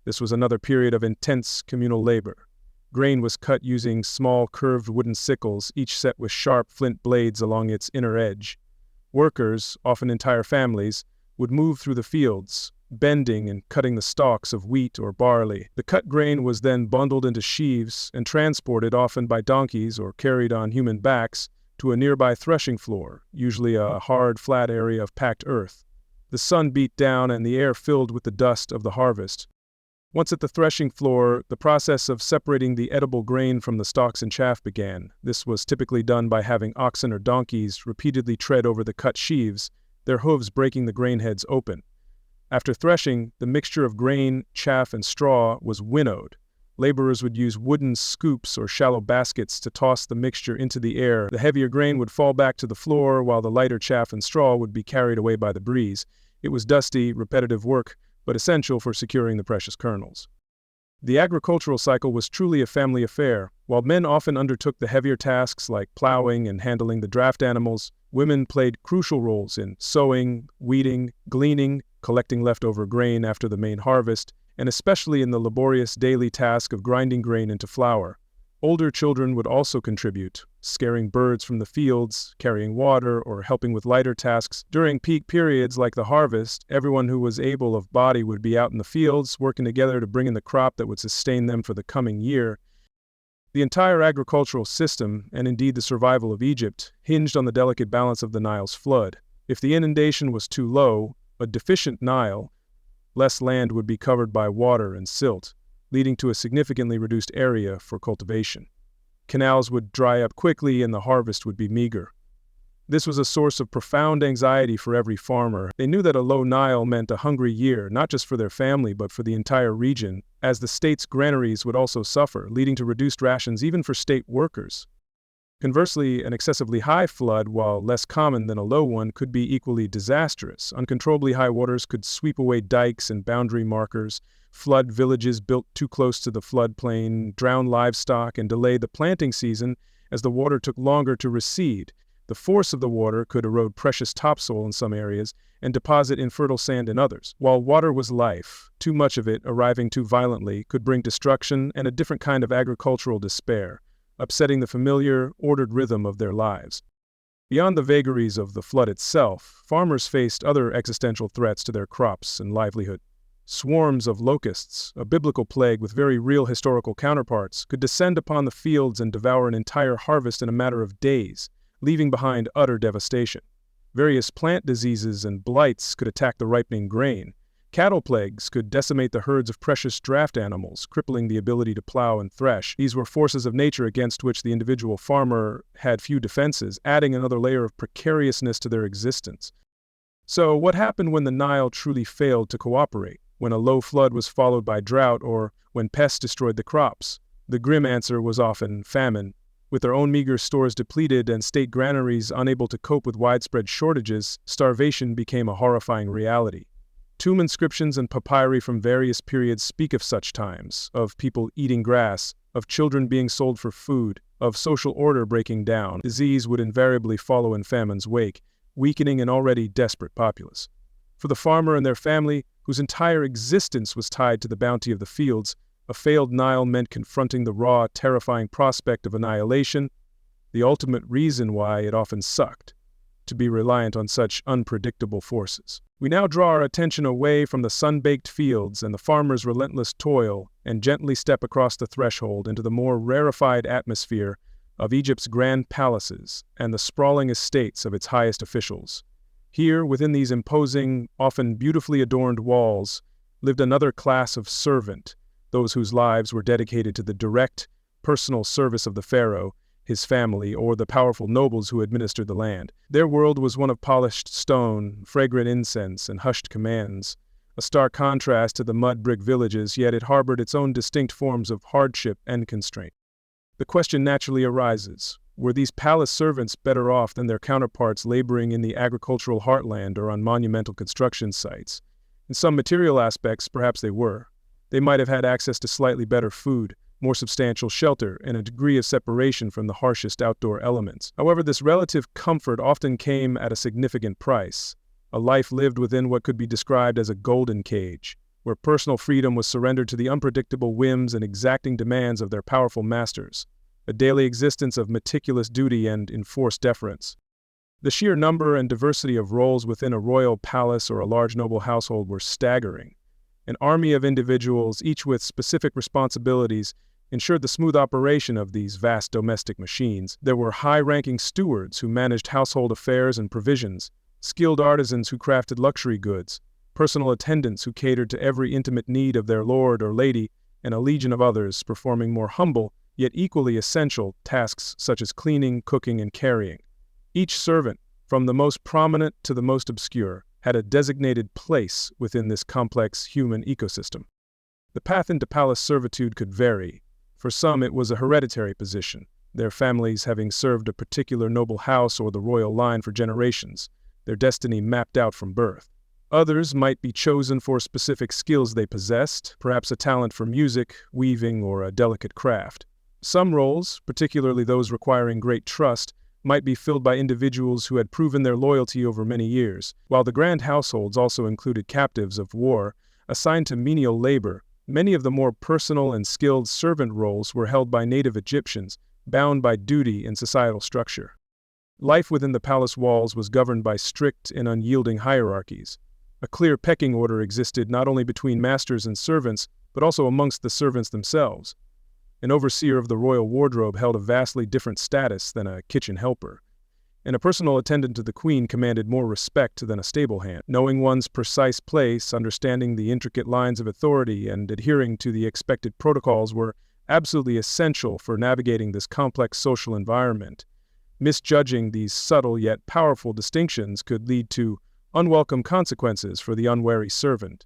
This was another period of intense communal labor. Grain was cut using small curved wooden sickles, each set with sharp flint blades along its inner edge. Workers, often entire families, would move through the fields, bending and cutting the stalks of wheat or barley. The cut grain was then bundled into sheaves and transported, often by donkeys or carried on human backs, to a nearby threshing floor, usually a hard, flat area of packed earth. The sun beat down and the air filled with the dust of the harvest. Once at the threshing floor, the process of separating the edible grain from the stalks and chaff began. This was typically done by having oxen or donkeys repeatedly tread over the cut sheaves, their hooves breaking the grain heads open. After threshing, the mixture of grain, chaff, and straw was winnowed. Laborers would use wooden scoops or shallow baskets to toss the mixture into the air. The heavier grain would fall back to the floor, while the lighter chaff and straw would be carried away by the breeze. It was dusty, repetitive work, but essential for securing the precious kernels. The agricultural cycle was truly a family affair. While men often undertook the heavier tasks like plowing and handling the draft animals, women played crucial roles in sowing, weeding, gleaning, collecting leftover grain after the main harvest, and especially in the laborious daily task of grinding grain into flour. Older children would also contribute, scaring birds from the fields, carrying water, or helping with lighter tasks. During peak periods like the harvest, everyone who was able of body would be out in the fields, working together to bring in the crop that would sustain them for the coming year. The entire agricultural system, and indeed the survival of Egypt, hinged on the delicate balance of the Nile's flood. If the inundation was too low, a deficient Nile, less land would be covered by water and silt, leading to a significantly reduced area for cultivation. Canals would dry up quickly and the harvest would be meager. This was a source of profound anxiety for every farmer. They knew that a low Nile meant a hungry year, not just for their family but for the entire region, as the state's granaries would also suffer, leading to reduced rations even for state workers. Conversely, an excessively high flood, while less common than a low one, could be equally disastrous. Uncontrollably high waters could sweep away dikes and boundary markers, flood villages built too close to the floodplain, drown livestock, and delay the planting season as the water took longer to recede. The force of the water could erode precious topsoil in some areas and deposit infertile sand in others. While water was life, too much of it, arriving too violently, could bring destruction and a different kind of agricultural despair, upsetting the familiar, ordered rhythm of their lives. Beyond the vagaries of the flood itself, farmers faced other existential threats to their crops and livelihood. Swarms of locusts, a biblical plague with very real historical counterparts, could descend upon the fields and devour an entire harvest in a matter of days, leaving behind utter devastation. Various plant diseases and blights could attack the ripening grain. Cattle plagues could decimate the herds of precious draft animals, crippling the ability to plow and thresh. These were forces of nature against which the individual farmer had few defenses, adding another layer of precariousness to their existence. So, what happened when the Nile truly failed to cooperate? When a low flood was followed by drought, or when pests destroyed the crops? The grim answer was often famine. With their own meager stores depleted and state granaries unable to cope with widespread shortages, starvation became a horrifying reality. Tomb inscriptions and papyri from various periods speak of such times, of people eating grass, of children being sold for food, of social order breaking down. Disease would invariably follow in famine's wake, weakening an already desperate populace. For the farmer and their family, whose entire existence was tied to the bounty of the fields, a failed Nile meant confronting the raw, terrifying prospect of annihilation, the ultimate reason why it often sucked to be reliant on such unpredictable forces. We now draw our attention away from the sun-baked fields and the farmer's relentless toil and gently step across the threshold into the more rarefied atmosphere of Egypt's grand palaces and the sprawling estates of its highest officials. Here, within these imposing, often beautifully adorned walls, lived another class of servant, those whose lives were dedicated to the direct, personal service of the pharaoh, his family, or the powerful nobles who administered the land. Their world was one of polished stone, fragrant incense, and hushed commands, a stark contrast to the mud-brick villages, yet it harbored its own distinct forms of hardship and constraint. The question naturally arises, were these palace servants better off than their counterparts laboring in the agricultural heartland or on monumental construction sites? In some material aspects, perhaps they were. They might have had access to slightly better food, more substantial shelter, and a degree of separation from the harshest outdoor elements. However, this relative comfort often came at a significant price, a life lived within what could be described as a golden cage, where personal freedom was surrendered to the unpredictable whims and exacting demands of their powerful masters, a daily existence of meticulous duty and enforced deference. The sheer number and diversity of roles within a royal palace or a large noble household were staggering. An army of individuals, each with specific responsibilities, ensured the smooth operation of these vast domestic machines. There were high-ranking stewards who managed household affairs and provisions, skilled artisans who crafted luxury goods, personal attendants who catered to every intimate need of their lord or lady, and a legion of others performing more humble, yet equally essential, tasks such as cleaning, cooking, and carrying. Each servant, from the most prominent to the most obscure, had a designated place within this complex human ecosystem. The path into palace servitude could vary. For some, it was a hereditary position, their families having served a particular noble house or the royal line for generations, their destiny mapped out from birth. Others might be chosen for specific skills they possessed, perhaps a talent for music, weaving, or a delicate craft. Some roles, particularly those requiring great trust, might be filled by individuals who had proven their loyalty over many years. While the grand households also included captives of war, assigned to menial labor, many of the more personal and skilled servant roles were held by native Egyptians, bound by duty and societal structure. Life within the palace walls was governed by strict and unyielding hierarchies. A clear pecking order existed not only between masters and servants, but also amongst the servants themselves. An overseer of the royal wardrobe held a vastly different status than a kitchen helper, and a personal attendant to the queen commanded more respect than a stable hand. Knowing one's precise place, understanding the intricate lines of authority, and adhering to the expected protocols were absolutely essential for navigating this complex social environment. Misjudging these subtle yet powerful distinctions could lead to unwelcome consequences for the unwary servant.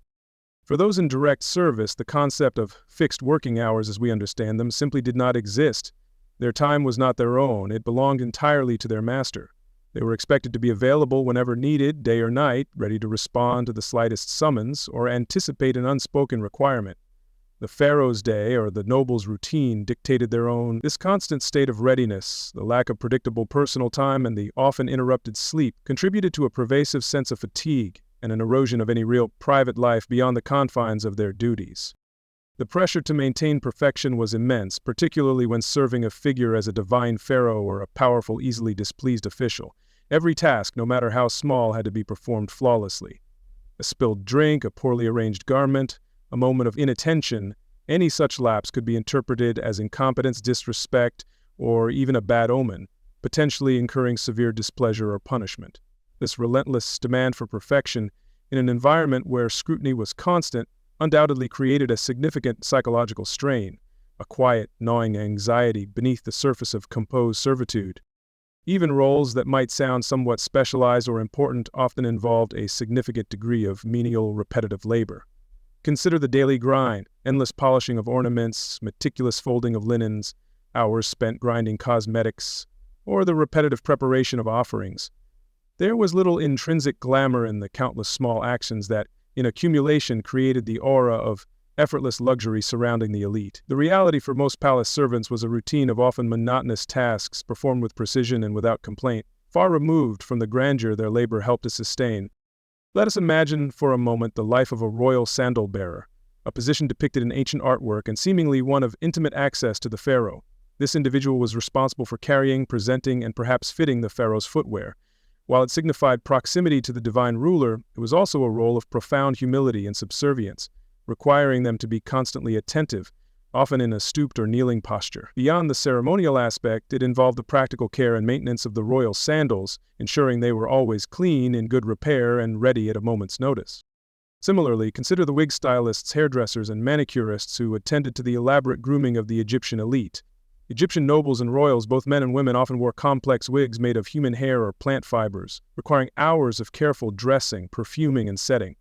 For those in direct service, the concept of fixed working hours as we understand them simply did not exist. Their time was not their own, it belonged entirely to their master. They were expected to be available whenever needed, day or night, ready to respond to the slightest summons or anticipate an unspoken requirement. The Pharaoh's day, or the noble's routine, dictated their own. This constant state of readiness, the lack of predictable personal time, and the often interrupted sleep contributed to a pervasive sense of fatigue and an erosion of any real private life beyond the confines of their duties. The pressure to maintain perfection was immense, particularly when serving a figure as a divine pharaoh or a powerful, easily displeased official. Every task, no matter how small, had to be performed flawlessly. A spilled drink, a poorly arranged garment, a moment of inattention, any such lapse could be interpreted as incompetence, disrespect, or even a bad omen, potentially incurring severe displeasure or punishment. This relentless demand for perfection, in an environment where scrutiny was constant, undoubtedly created a significant psychological strain, a quiet, gnawing anxiety beneath the surface of composed servitude. Even roles that might sound somewhat specialized or important often involved a significant degree of menial, repetitive labor. Consider the daily grind, endless polishing of ornaments, meticulous folding of linens, hours spent grinding cosmetics, or the repetitive preparation of offerings. There was little intrinsic glamour in the countless small actions that, in accumulation, created the aura of effortless luxury surrounding the elite. The reality for most palace servants was a routine of often monotonous tasks performed with precision and without complaint, far removed from the grandeur their labor helped to sustain. Let us imagine for a moment the life of a royal sandal-bearer, a position depicted in ancient artwork and seemingly one of intimate access to the pharaoh. This individual was responsible for carrying, presenting, and perhaps fitting the pharaoh's footwear. While it signified proximity to the divine ruler, it was also a role of profound humility and subservience, requiring them to be constantly attentive, often in a stooped or kneeling posture. Beyond the ceremonial aspect, it involved the practical care and maintenance of the royal sandals, ensuring they were always clean, in good repair, and ready at a moment's notice. Similarly, consider the wig stylists, hairdressers, and manicurists who attended to the elaborate grooming of the Egyptian elite. Egyptian nobles and royals, both men and women, often wore complex wigs made of human hair or plant fibers, requiring hours of careful dressing, perfuming, and setting.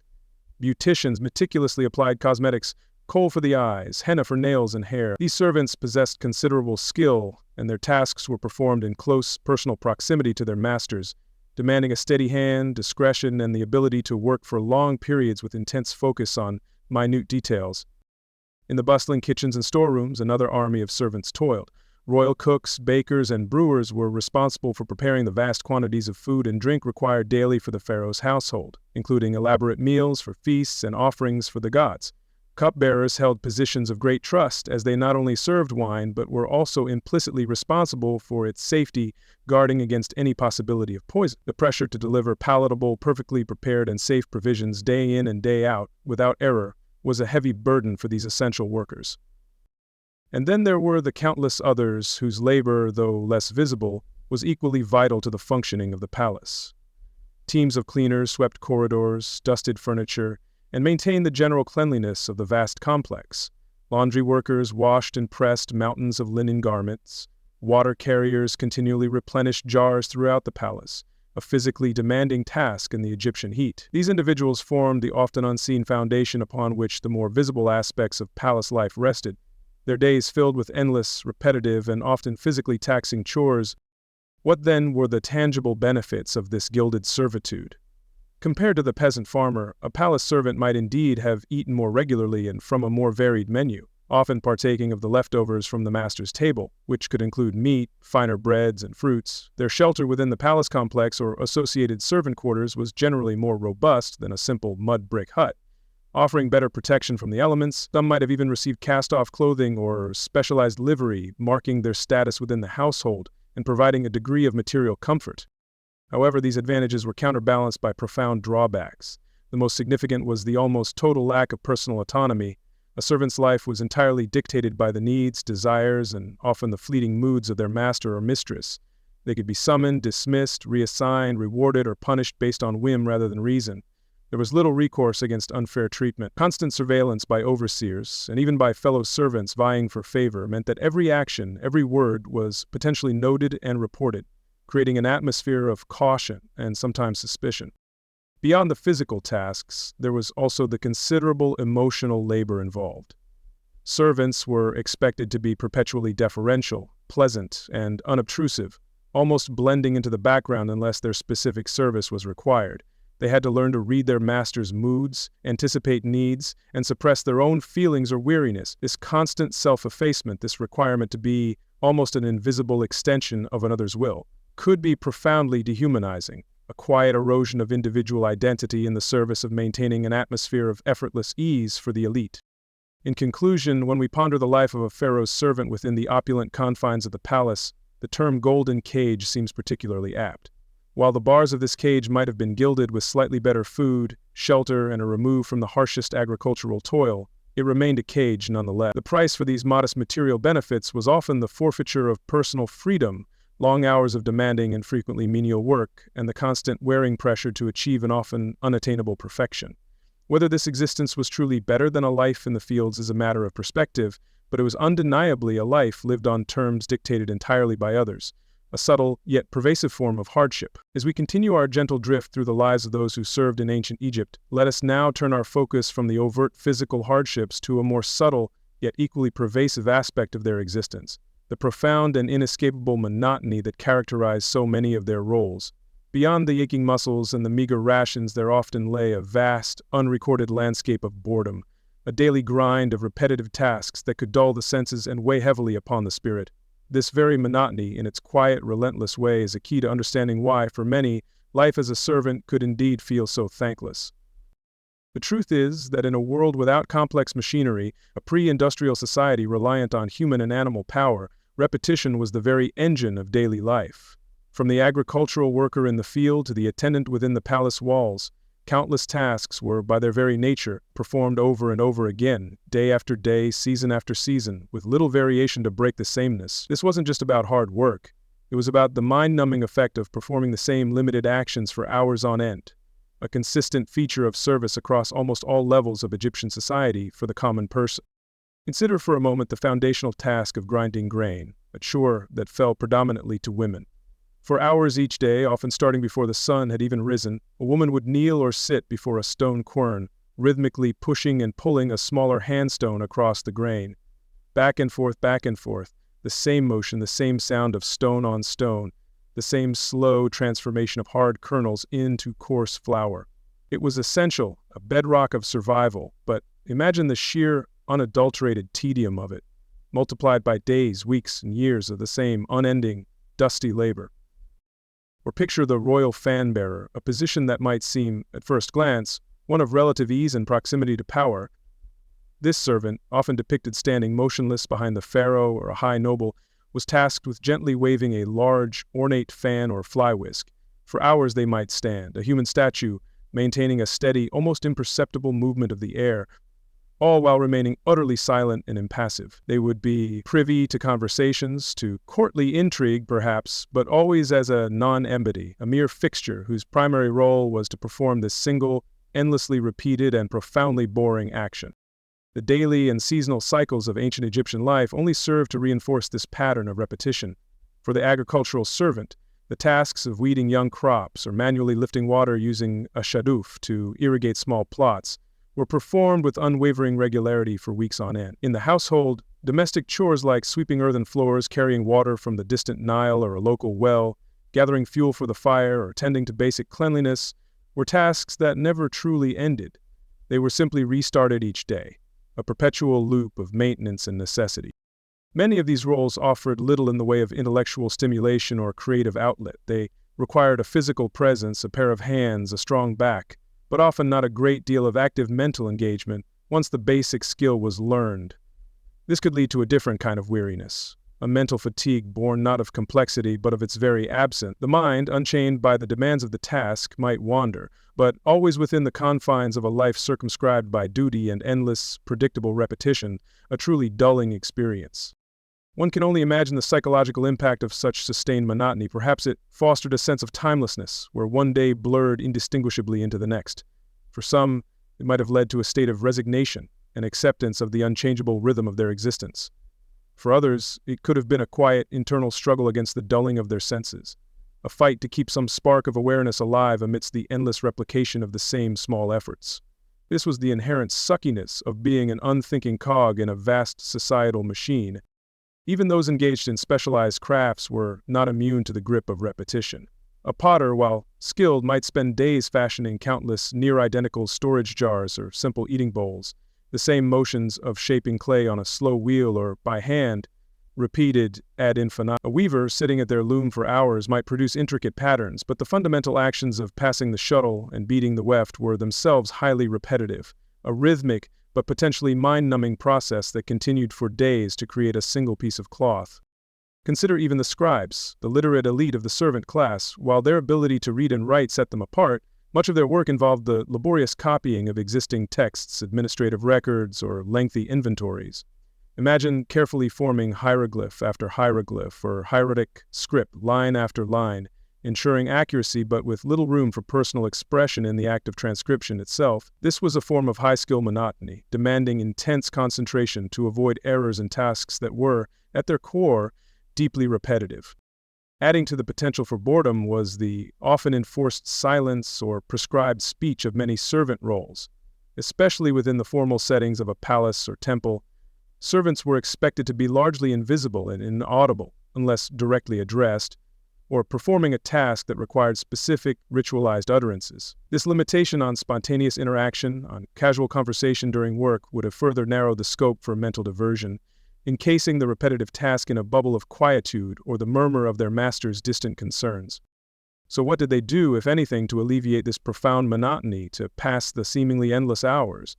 Beauticians meticulously applied cosmetics, kohl for the eyes, henna for nails and hair. These servants possessed considerable skill, and their tasks were performed in close personal proximity to their masters, demanding a steady hand, discretion, and the ability to work for long periods with intense focus on minute details. In the bustling kitchens and storerooms, another army of servants toiled. Royal cooks, bakers, and brewers were responsible for preparing the vast quantities of food and drink required daily for the pharaoh's household, including elaborate meals for feasts and offerings for the gods. Cupbearers held positions of great trust as they not only served wine but were also implicitly responsible for its safety, guarding against any possibility of poison. The pressure to deliver palatable, perfectly prepared, and safe provisions day in and day out, without error, was a heavy burden for these essential workers. And then there were the countless others whose labor, though less visible, was equally vital to the functioning of the palace. Teams of cleaners swept corridors, dusted furniture, and maintained the general cleanliness of the vast complex. Laundry workers washed and pressed mountains of linen garments. Water carriers continually replenished jars throughout the palace, a physically demanding task in the Egyptian heat. These individuals formed the often unseen foundation upon which the more visible aspects of palace life rested. Their days filled with endless, repetitive, and often physically taxing chores. What then were the tangible benefits of this gilded servitude? Compared to the peasant farmer, a palace servant might indeed have eaten more regularly and from a more varied menu, often partaking of the leftovers from the master's table, which could include meat, finer breads, and fruits. Their shelter within the palace complex or associated servant quarters was generally more robust than a simple mud-brick hut. Offering better protection from the elements, some might have even received cast-off clothing or specialized livery, marking their status within the household and providing a degree of material comfort. However, these advantages were counterbalanced by profound drawbacks. The most significant was the almost total lack of personal autonomy. A servant's life was entirely dictated by the needs, desires, and often the fleeting moods of their master or mistress. They could be summoned, dismissed, reassigned, rewarded, or punished based on whim rather than reason. There was little recourse against unfair treatment. Constant surveillance by overseers, and even by fellow servants vying for favor, meant that every action, every word was potentially noted and reported, creating an atmosphere of caution and sometimes suspicion. Beyond the physical tasks, there was also the considerable emotional labor involved. Servants were expected to be perpetually deferential, pleasant, and unobtrusive, almost blending into the background unless their specific service was required. They had to learn to read their master's moods, anticipate needs, and suppress their own feelings or weariness. This constant self-effacement, this requirement to be almost an invisible extension of another's will, could be profoundly dehumanizing, a quiet erosion of individual identity in the service of maintaining an atmosphere of effortless ease for the elite. In conclusion, when we ponder the life of a pharaoh's servant within the opulent confines of the palace, the term golden cage seems particularly apt. While the bars of this cage might have been gilded with slightly better food, shelter, and a remove from the harshest agricultural toil, it remained a cage nonetheless. The price for these modest material benefits was often the forfeiture of personal freedom, long hours of demanding and frequently menial work, and the constant wearing pressure to achieve an often unattainable perfection. Whether this existence was truly better than a life in the fields is a matter of perspective, but it was undeniably a life lived on terms dictated entirely by others, a subtle yet pervasive form of hardship. As we continue our gentle drift through the lives of those who served in ancient Egypt, let us now turn our focus from the overt physical hardships to a more subtle yet equally pervasive aspect of their existence, the profound and inescapable monotony that characterized so many of their roles. Beyond the aching muscles and the meager rations there often lay a vast, unrecorded landscape of boredom, a daily grind of repetitive tasks that could dull the senses and weigh heavily upon the spirit. This very monotony, in its quiet, relentless way, is a key to understanding why, for many, life as a servant could indeed feel so thankless. The truth is that in a world without complex machinery, a pre-industrial society reliant on human and animal power, repetition was the very engine of daily life. From the agricultural worker in the field to the attendant within the palace walls, countless tasks were, by their very nature, performed over and over again, day after day, season after season, with little variation to break the sameness. This wasn't just about hard work. It was about the mind-numbing effect of performing the same limited actions for hours on end, a consistent feature of service across almost all levels of Egyptian society for the common person. Consider for a moment the foundational task of grinding grain, a chore that fell predominantly to women. For hours each day, often starting before the sun had even risen, a woman would kneel or sit before a stone quern, rhythmically pushing and pulling a smaller handstone across the grain. Back and forth, the same motion, the same sound of stone on stone, the same slow transformation of hard kernels into coarse flour. It was essential, a bedrock of survival, but imagine the sheer unadulterated tedium of it, multiplied by days, weeks, and years of the same unending, dusty labor. Or picture the royal fan-bearer, a position that might seem, at first glance, one of relative ease and proximity to power. This servant, often depicted standing motionless behind the pharaoh or a high noble, was tasked with gently waving a large, ornate fan or fly whisk. For hours they might stand, a human statue, maintaining a steady, almost imperceptible movement of the air, all while remaining utterly silent and impassive. They would be privy to conversations, to courtly intrigue perhaps, but always as a non-entity, a mere fixture whose primary role was to perform this single, endlessly repeated and profoundly boring action. The daily and seasonal cycles of ancient Egyptian life only served to reinforce this pattern of repetition. For the agricultural servant, the tasks of weeding young crops or manually lifting water using a shaduf to irrigate small plots were performed with unwavering regularity for weeks on end. In the household, domestic chores like sweeping earthen floors, carrying water from the distant Nile or a local well, gathering fuel for the fire, or tending to basic cleanliness were tasks that never truly ended. They were simply restarted each day, a perpetual loop of maintenance and necessity. Many of these roles offered little in the way of intellectual stimulation or creative outlet. They required a physical presence, a pair of hands, a strong back, but often not a great deal of active mental engagement once the basic skill was learned. This could lead to a different kind of weariness, a mental fatigue born not of complexity but of its very absence. The mind, unchained by the demands of the task, might wander, but always within the confines of a life circumscribed by duty and endless, predictable repetition, a truly dulling experience. One can only imagine the psychological impact of such sustained monotony. Perhaps it fostered a sense of timelessness, where one day blurred indistinguishably into the next. For some, it might have led to a state of resignation and acceptance of the unchangeable rhythm of their existence. For others, it could have been a quiet, internal struggle against the dulling of their senses, a fight to keep some spark of awareness alive amidst the endless replication of the same small efforts. This was the inherent suckiness of being an unthinking cog in a vast societal machine. Even those engaged in specialized crafts were not immune to the grip of repetition. A potter, while skilled, might spend days fashioning countless near-identical storage jars or simple eating bowls, the same motions of shaping clay on a slow wheel or by hand, repeated ad infinitum. A weaver, sitting at their loom for hours, might produce intricate patterns, but the fundamental actions of passing the shuttle and beating the weft were themselves highly repetitive, a rhythmic but potentially mind-numbing process that continued for days to create a single piece of cloth. Consider even the scribes, the literate elite of the servant class. While their ability to read and write set them apart, much of their work involved the laborious copying of existing texts, administrative records, or lengthy inventories. Imagine carefully forming hieroglyph after hieroglyph or hieratic script, line after line, ensuring accuracy but with little room for personal expression in the act of transcription itself. This was a form of high-skill monotony, demanding intense concentration to avoid errors in tasks that were, at their core, deeply repetitive. Adding to the potential for boredom was the often enforced silence or prescribed speech of many servant roles. Especially within the formal settings of a palace or temple, servants were expected to be largely invisible and inaudible unless directly addressed, or performing a task that required specific, ritualized utterances. This limitation on spontaneous interaction, on casual conversation during work, would have further narrowed the scope for mental diversion, encasing the repetitive task in a bubble of quietude or the murmur of their master's distant concerns. So what did they do, if anything, to alleviate this profound monotony, to pass the seemingly endless hours?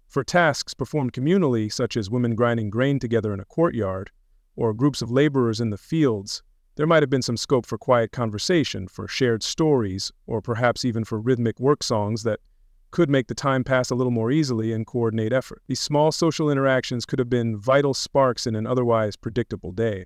For tasks performed communally, such as women grinding grain together in a courtyard, or groups of laborers in the fields, there might have been some scope for quiet conversation, for shared stories, or perhaps even for rhythmic work songs that could make the time pass a little more easily and coordinate effort. These small social interactions could have been vital sparks in an otherwise predictable day.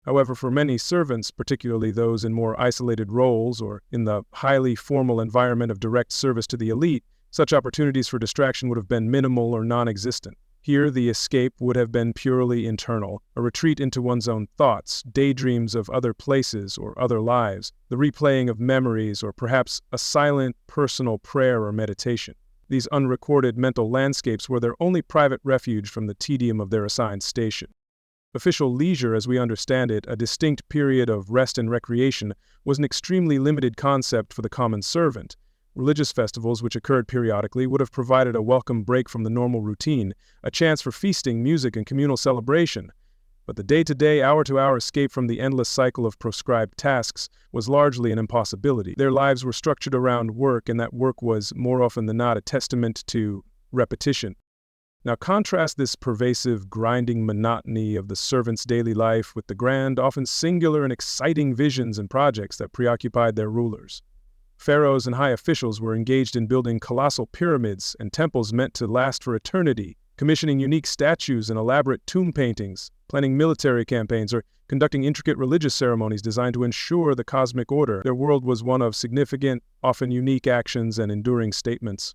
However, for many servants, particularly those in more isolated roles or in the highly formal environment of direct service to the elite, such opportunities for distraction would have been minimal or non-existent. Here, the escape would have been purely internal, a retreat into one's own thoughts, daydreams of other places or other lives, the replaying of memories, or perhaps a silent, personal prayer or meditation. These unrecorded mental landscapes were their only private refuge from the tedium of their assigned station. Official leisure, as we understand it, a distinct period of rest and recreation, was an extremely limited concept for the common servant, Religious festivals, which occurred periodically, would have provided a welcome break from the normal routine, a chance for feasting, music, and communal celebration. But the day-to-day, hour-to-hour escape from the endless cycle of prescribed tasks was largely an impossibility. Their lives were structured around work, and that work was, more often than not, a testament to repetition. Now contrast this pervasive, grinding monotony of the servant's daily life with the grand, often singular and exciting visions and projects that preoccupied their rulers. Pharaohs and high officials were engaged in building colossal pyramids and temples meant to last for eternity, commissioning unique statues and elaborate tomb paintings, planning military campaigns, or conducting intricate religious ceremonies designed to ensure the cosmic order. Their world was one of significant, often unique actions and enduring statements.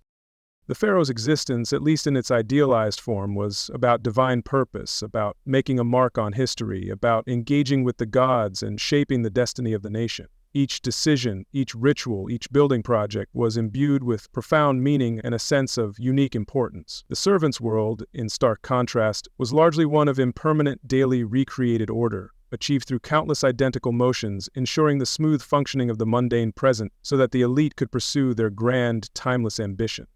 The pharaoh's existence, at least in its idealized form, was about divine purpose, about making a mark on history, about engaging with the gods and shaping the destiny of the nation. Each decision, each ritual, each building project was imbued with profound meaning and a sense of unique importance. The servant's world, in stark contrast, was largely one of impermanent, daily recreated order, achieved through countless identical motions, ensuring the smooth functioning of the mundane present so that the elite could pursue their grand, timeless ambitions.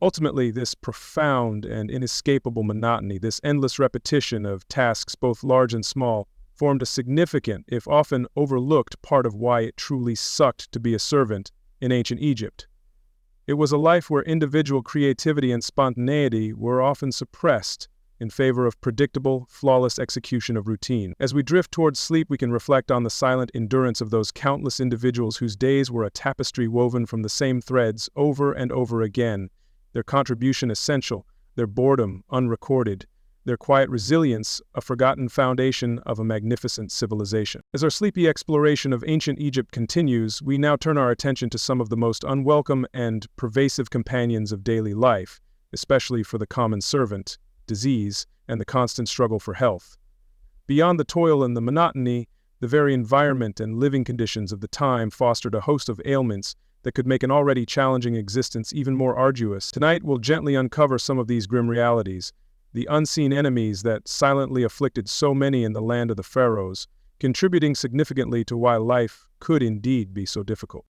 Ultimately, this profound and inescapable monotony, this endless repetition of tasks both large and small, formed a significant, if often overlooked, part of why it truly sucked to be a servant in ancient Egypt. It was a life where individual creativity and spontaneity were often suppressed in favor of predictable, flawless execution of routine. As we drift towards sleep, we can reflect on the silent endurance of those countless individuals whose days were a tapestry woven from the same threads over and over again, their contribution essential, their boredom unrecorded, their quiet resilience a forgotten foundation of a magnificent civilization. As our sleepy exploration of ancient Egypt continues, we now turn our attention to some of the most unwelcome and pervasive companions of daily life, especially for the common servant, disease, and the constant struggle for health. Beyond the toil and the monotony, the very environment and living conditions of the time fostered a host of ailments that could make an already challenging existence even more arduous. Tonight, we'll gently uncover some of these grim realities, the unseen enemies that silently afflicted so many in the land of the pharaohs, contributing significantly to why life could indeed be so difficult.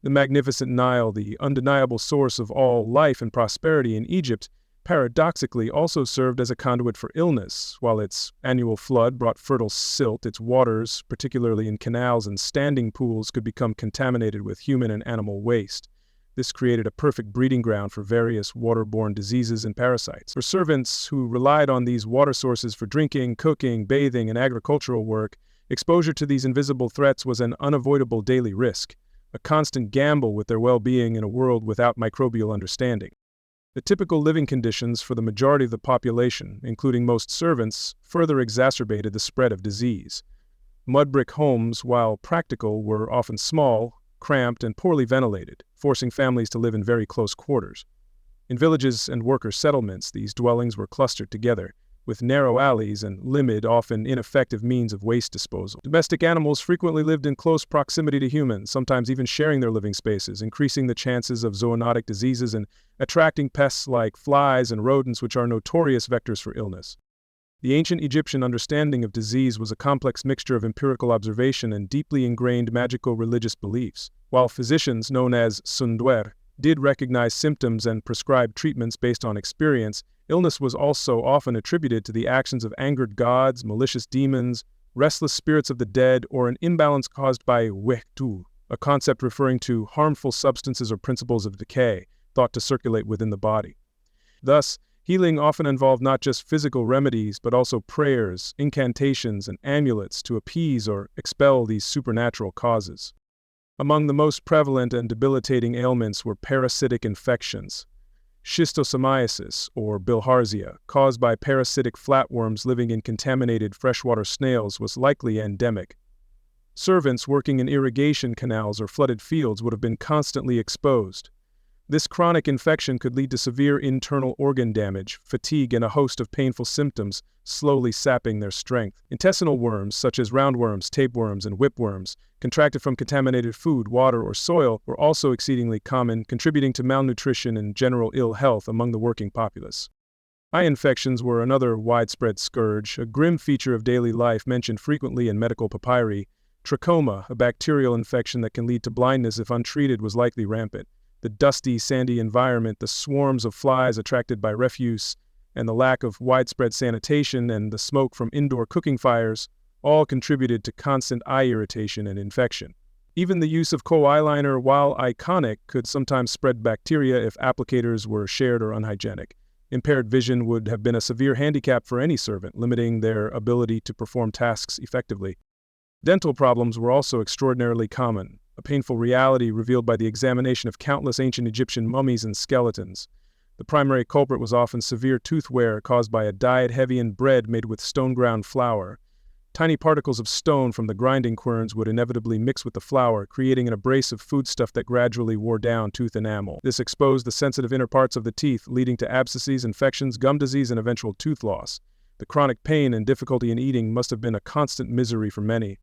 The magnificent Nile, the undeniable source of all life and prosperity in Egypt, paradoxically also served as a conduit for illness. While its annual flood brought fertile silt, its waters, particularly in canals and standing pools, could become contaminated with human and animal waste. This created a perfect breeding ground for various waterborne diseases and parasites. For servants who relied on these water sources for drinking, cooking, bathing, and agricultural work, exposure to these invisible threats was an unavoidable daily risk, a constant gamble with their well-being in a world without microbial understanding. The typical living conditions for the majority of the population, including most servants, further exacerbated the spread of disease. Mudbrick homes, while practical, were often small, cramped, and poorly ventilated, forcing families to live in very close quarters. In villages and worker settlements, these dwellings were clustered together, with narrow alleys and limited, often ineffective means of waste disposal. Domestic animals frequently lived in close proximity to humans, sometimes even sharing their living spaces, increasing the chances of zoonotic diseases and attracting pests like flies and rodents, which are notorious vectors for illness. The ancient Egyptian understanding of disease was a complex mixture of empirical observation and deeply ingrained magical religious beliefs. While physicians, known as sunduer, did recognize symptoms and prescribe treatments based on experience, illness was also often attributed to the actions of angered gods, malicious demons, restless spirits of the dead, or an imbalance caused by wehtu, a concept referring to harmful substances or principles of decay thought to circulate within the body. Thus, healing often involved not just physical remedies, but also prayers, incantations, and amulets to appease or expel these supernatural causes. Among the most prevalent and debilitating ailments were parasitic infections. Schistosomiasis, or bilharzia, caused by parasitic flatworms living in contaminated freshwater snails, was likely endemic. Servants working in irrigation canals or flooded fields would have been constantly exposed. This chronic infection could lead to severe internal organ damage, fatigue, and a host of painful symptoms, slowly sapping their strength. Intestinal worms, such as roundworms, tapeworms, and whipworms, contracted from contaminated food, water, or soil, were also exceedingly common, contributing to malnutrition and general ill health among the working populace. Eye infections were another widespread scourge, a grim feature of daily life mentioned frequently in medical papyri. Trachoma, a bacterial infection that can lead to blindness if untreated, was likely rampant. The dusty, sandy environment, the swarms of flies attracted by refuse, and the lack of widespread sanitation and the smoke from indoor cooking fires all contributed to constant eye irritation and infection. Even the use of co-eyeliner, while iconic, could sometimes spread bacteria if applicators were shared or unhygienic. Impaired vision would have been a severe handicap for any servant, limiting their ability to perform tasks effectively. Dental problems were also extraordinarily common, a painful reality revealed by the examination of countless ancient Egyptian mummies and skeletons. The primary culprit was often severe tooth wear caused by a diet heavy in bread made with stone-ground flour. Tiny particles of stone from the grinding querns would inevitably mix with the flour, creating an abrasive foodstuff that gradually wore down tooth enamel. This exposed the sensitive inner parts of the teeth, leading to abscesses, infections, gum disease, and eventual tooth loss. The chronic pain and difficulty in eating must have been a constant misery for many.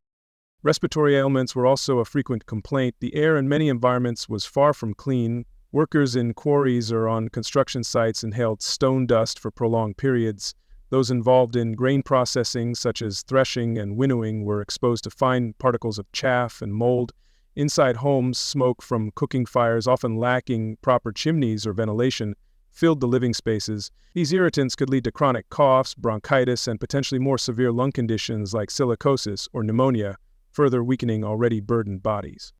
Respiratory ailments were also a frequent complaint. The air in many environments was far from clean. Workers in quarries or on construction sites inhaled stone dust for prolonged periods. Those involved in grain processing, such as threshing and winnowing, were exposed to fine particles of chaff and mold. Inside homes, smoke from cooking fires, often lacking proper chimneys or ventilation, filled the living spaces. These irritants could lead to chronic coughs, bronchitis, and potentially more severe lung conditions like silicosis or pneumonia, further weakening already burdened bodies.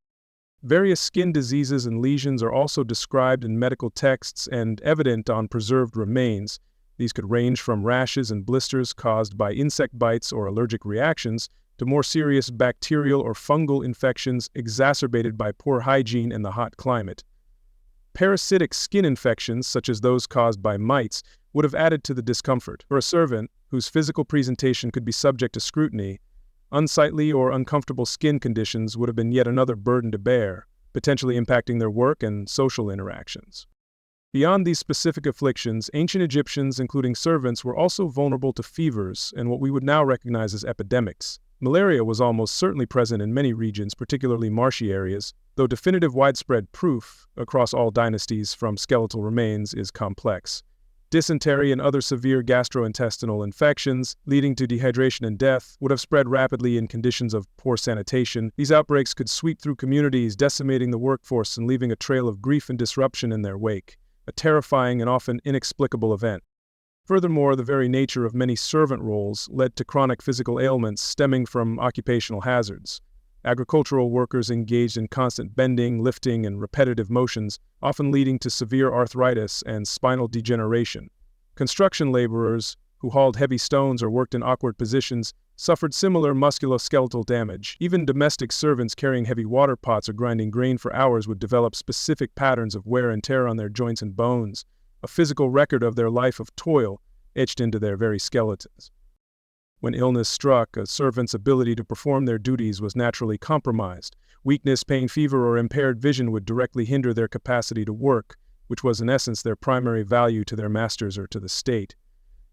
Various skin diseases and lesions are also described in medical texts and evident on preserved remains. These could range from rashes and blisters caused by insect bites or allergic reactions to more serious bacterial or fungal infections exacerbated by poor hygiene and the hot climate. Parasitic skin infections, such as those caused by mites, would have added to the discomfort. For a servant, whose physical presentation could be subject to scrutiny, unsightly or uncomfortable skin conditions would have been yet another burden to bear, potentially impacting their work and social interactions. Beyond these specific afflictions, ancient Egyptians, including servants, were also vulnerable to fevers and what we would now recognize as epidemics. Malaria was almost certainly present in many regions, particularly marshy areas, though definitive widespread proof across all dynasties from skeletal remains is complex. Dysentery and other severe gastrointestinal infections, leading to dehydration and death, would have spread rapidly in conditions of poor sanitation. These outbreaks could sweep through communities, decimating the workforce and leaving a trail of grief and disruption in their wake, a terrifying and often inexplicable event. Furthermore, the very nature of many servant roles led to chronic physical ailments stemming from occupational hazards. Agricultural workers engaged in constant bending, lifting, and repetitive motions, often leading to severe arthritis and spinal degeneration. Construction laborers, who hauled heavy stones or worked in awkward positions, suffered similar musculoskeletal damage. Even domestic servants carrying heavy water pots or grinding grain for hours would develop specific patterns of wear and tear on their joints and bones, a physical record of their life of toil etched into their very skeletons. When illness struck, a servant's ability to perform their duties was naturally compromised. Weakness, pain, fever, or impaired vision would directly hinder their capacity to work, which was in essence their primary value to their masters or to the state.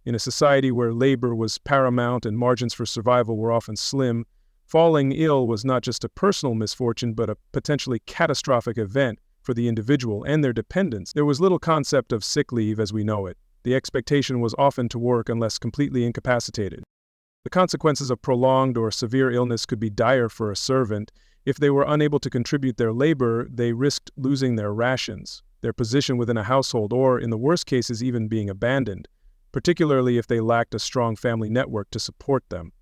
In a society where labor was paramount and margins for survival were often slim, falling ill was not just a personal misfortune but a potentially catastrophic event for the individual and their dependents. There was little concept of sick leave as we know it. The expectation was often to work unless completely incapacitated. The consequences of prolonged or severe illness could be dire for a servant. If they were unable to contribute their labor, they risked losing their rations, their position within a household, or, in the worst cases, even being abandoned, particularly if they lacked a strong family network to support them.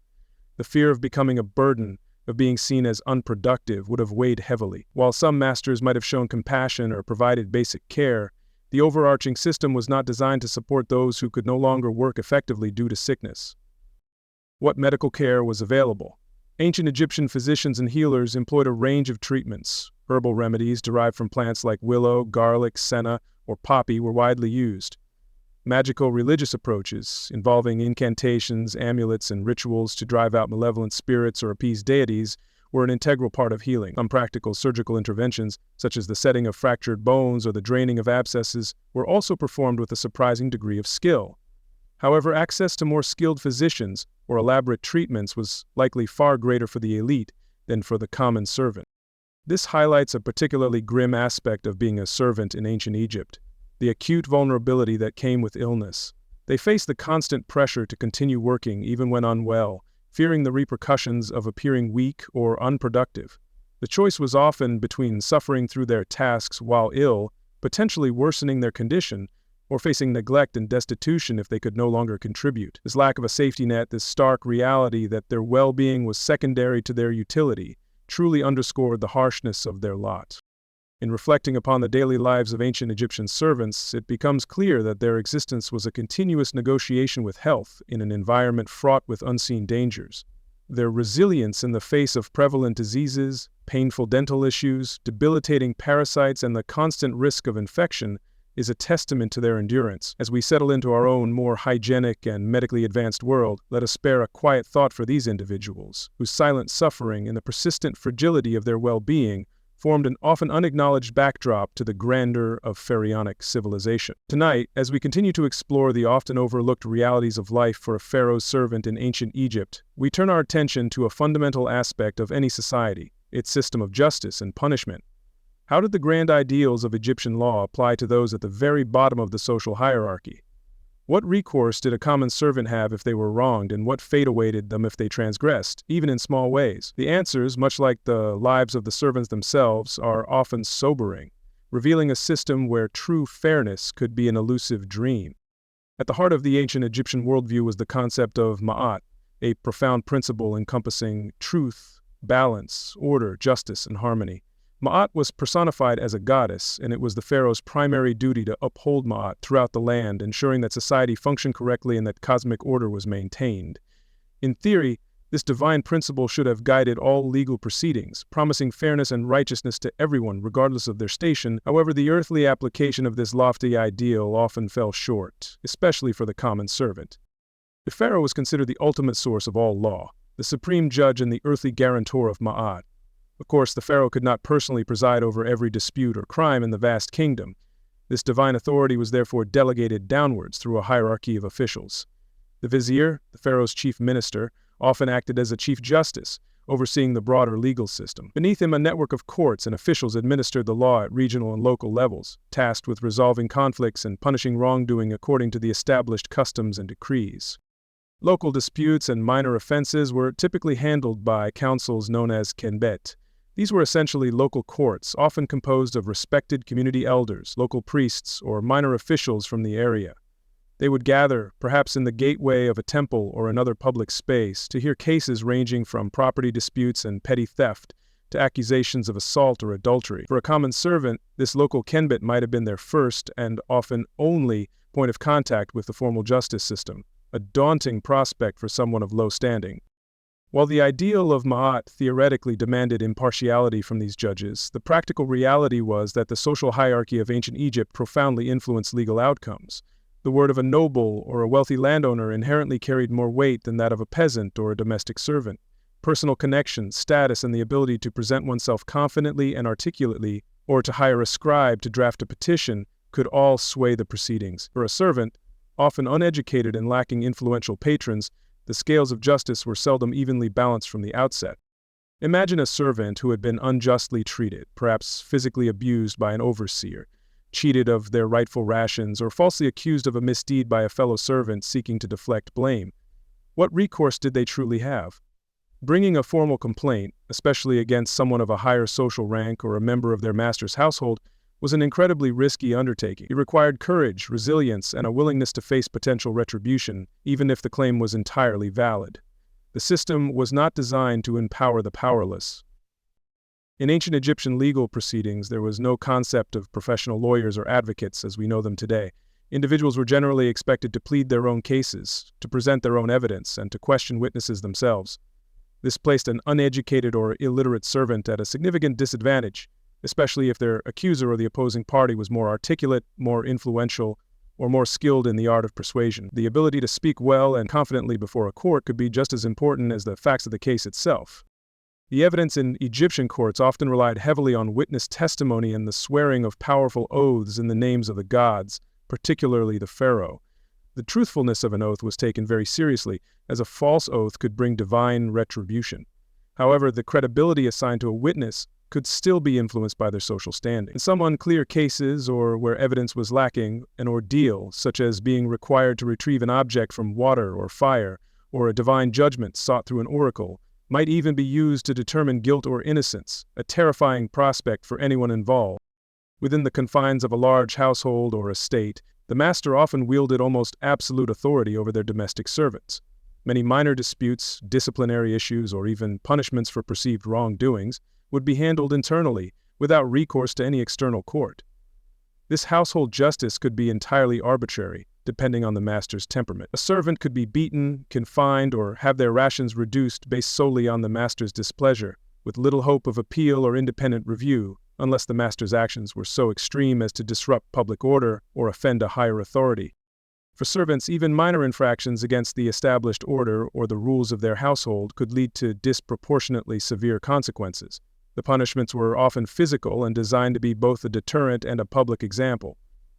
The fear of becoming a burden, of being seen as unproductive, would have weighed heavily. While some masters might have shown compassion or provided basic care, the overarching system was not designed to support those who could no longer work effectively due to sickness. What medical care was available? Ancient Egyptian physicians and healers employed a range of treatments. Herbal remedies derived from plants like willow, garlic, senna, or poppy were widely used. Magical religious approaches, involving incantations, amulets, and rituals to drive out malevolent spirits or appease deities, were an integral part of healing. Unpractical surgical interventions, such as the setting of fractured bones or the draining of abscesses, were also performed with a surprising degree of skill. However, access to more skilled physicians or elaborate treatments was likely far greater for the elite than for the common servant. This highlights a particularly grim aspect of being a servant in ancient Egypt, the acute vulnerability that came with illness. They faced the constant pressure to continue working even when unwell, fearing the repercussions of appearing weak or unproductive. The choice was often between suffering through their tasks while ill, potentially worsening their condition, or facing neglect and destitution if they could no longer contribute. This lack of a safety net, this stark reality that their well-being was secondary to their utility, truly underscored the harshness of their lot. In reflecting upon the daily lives of ancient Egyptian servants, it becomes clear that their existence was a continuous negotiation with health in an environment fraught with unseen dangers. Their resilience in the face of prevalent diseases, painful dental issues, debilitating parasites, and the constant risk of infection is a testament to their endurance. As we settle into our own more hygienic and medically advanced world, let us spare a quiet thought for these individuals, whose silent suffering and the persistent fragility of their well-being formed an often unacknowledged backdrop to the grandeur of pharaonic civilization. Tonight, as we continue to explore the often overlooked realities of life for a pharaoh's servant in ancient Egypt, we turn our attention to a fundamental aspect of any society, its system of justice and punishment. How did the grand ideals of Egyptian law apply to those at the very bottom of the social hierarchy? What recourse did a common servant have if they were wronged, and what fate awaited them if they transgressed, even in small ways? The answers, much like the lives of the servants themselves, are often sobering, revealing a system where true fairness could be an elusive dream. At the heart of the ancient Egyptian worldview was the concept of ma'at, a profound principle encompassing truth, balance, order, justice, and harmony. Ma'at was personified as a goddess, and it was the pharaoh's primary duty to uphold Ma'at throughout the land, ensuring that society functioned correctly and that cosmic order was maintained. In theory, this divine principle should have guided all legal proceedings, promising fairness and righteousness to everyone, regardless of their station. However, the earthly application of this lofty ideal often fell short, especially for the common servant. The pharaoh was considered the ultimate source of all law, the supreme judge and the earthly guarantor of Ma'at. Of course, the pharaoh could not personally preside over every dispute or crime in the vast kingdom. This divine authority was therefore delegated downwards through a hierarchy of officials. The vizier, the pharaoh's chief minister, often acted as a chief justice, overseeing the broader legal system. Beneath him, a network of courts and officials administered the law at regional and local levels, tasked with resolving conflicts and punishing wrongdoing according to the established customs and decrees. Local disputes and minor offenses were typically handled by councils known as kenbet. These were essentially local courts, often composed of respected community elders, local priests, or minor officials from the area. They would gather, perhaps in the gateway of a temple or another public space, to hear cases ranging from property disputes and petty theft to accusations of assault or adultery. For a common servant, this local kenbet might have been their first and often only point of contact with the formal justice system, a daunting prospect for someone of low standing. While the ideal of Ma'at theoretically demanded impartiality from these judges, the practical reality was that the social hierarchy of ancient Egypt profoundly influenced legal outcomes. The word of a noble or a wealthy landowner inherently carried more weight than that of a peasant or a domestic servant. Personal connections, status, and the ability to present oneself confidently and articulately, or to hire a scribe to draft a petition, could all sway the proceedings. For a servant, often uneducated and lacking influential patrons, the scales of justice were seldom evenly balanced from the outset. Imagine a servant who had been unjustly treated, perhaps physically abused by an overseer, cheated of their rightful rations, or falsely accused of a misdeed by a fellow servant seeking to deflect blame. What recourse did they truly have? Bringing a formal complaint, especially against someone of a higher social rank or a member of their master's household, was an incredibly risky undertaking. It required courage, resilience, and a willingness to face potential retribution, even if the claim was entirely valid. The system was not designed to empower the powerless. In ancient Egyptian legal proceedings, there was no concept of professional lawyers or advocates as we know them today. Individuals were generally expected to plead their own cases, to present their own evidence, and to question witnesses themselves. This placed an uneducated or illiterate servant at a significant disadvantage, especially if their accuser or the opposing party was more articulate, more influential, or more skilled in the art of persuasion. The ability to speak well and confidently before a court could be just as important as the facts of the case itself. The evidence in Egyptian courts often relied heavily on witness testimony and the swearing of powerful oaths in the names of the gods, particularly the pharaoh. The truthfulness of an oath was taken very seriously, as a false oath could bring divine retribution. However, the credibility assigned to a witness could still be influenced by their social standing. In some unclear cases, or where evidence was lacking, an ordeal, such as being required to retrieve an object from water or fire, or a divine judgment sought through an oracle, might even be used to determine guilt or innocence, a terrifying prospect for anyone involved. Within the confines of a large household or estate, the master often wielded almost absolute authority over their domestic servants. Many minor disputes, disciplinary issues, or even punishments for perceived wrongdoings would be handled internally, without recourse to any external court. This household justice could be entirely arbitrary, depending on the master's temperament. A servant could be beaten, confined, or have their rations reduced based solely on the master's displeasure, with little hope of appeal or independent review, unless the master's actions were so extreme as to disrupt public order or offend a higher authority. For servants, even minor infractions against the established order or the rules of their household could lead to disproportionately severe consequences. The punishments were often physical and designed to be both a deterrent and a public example.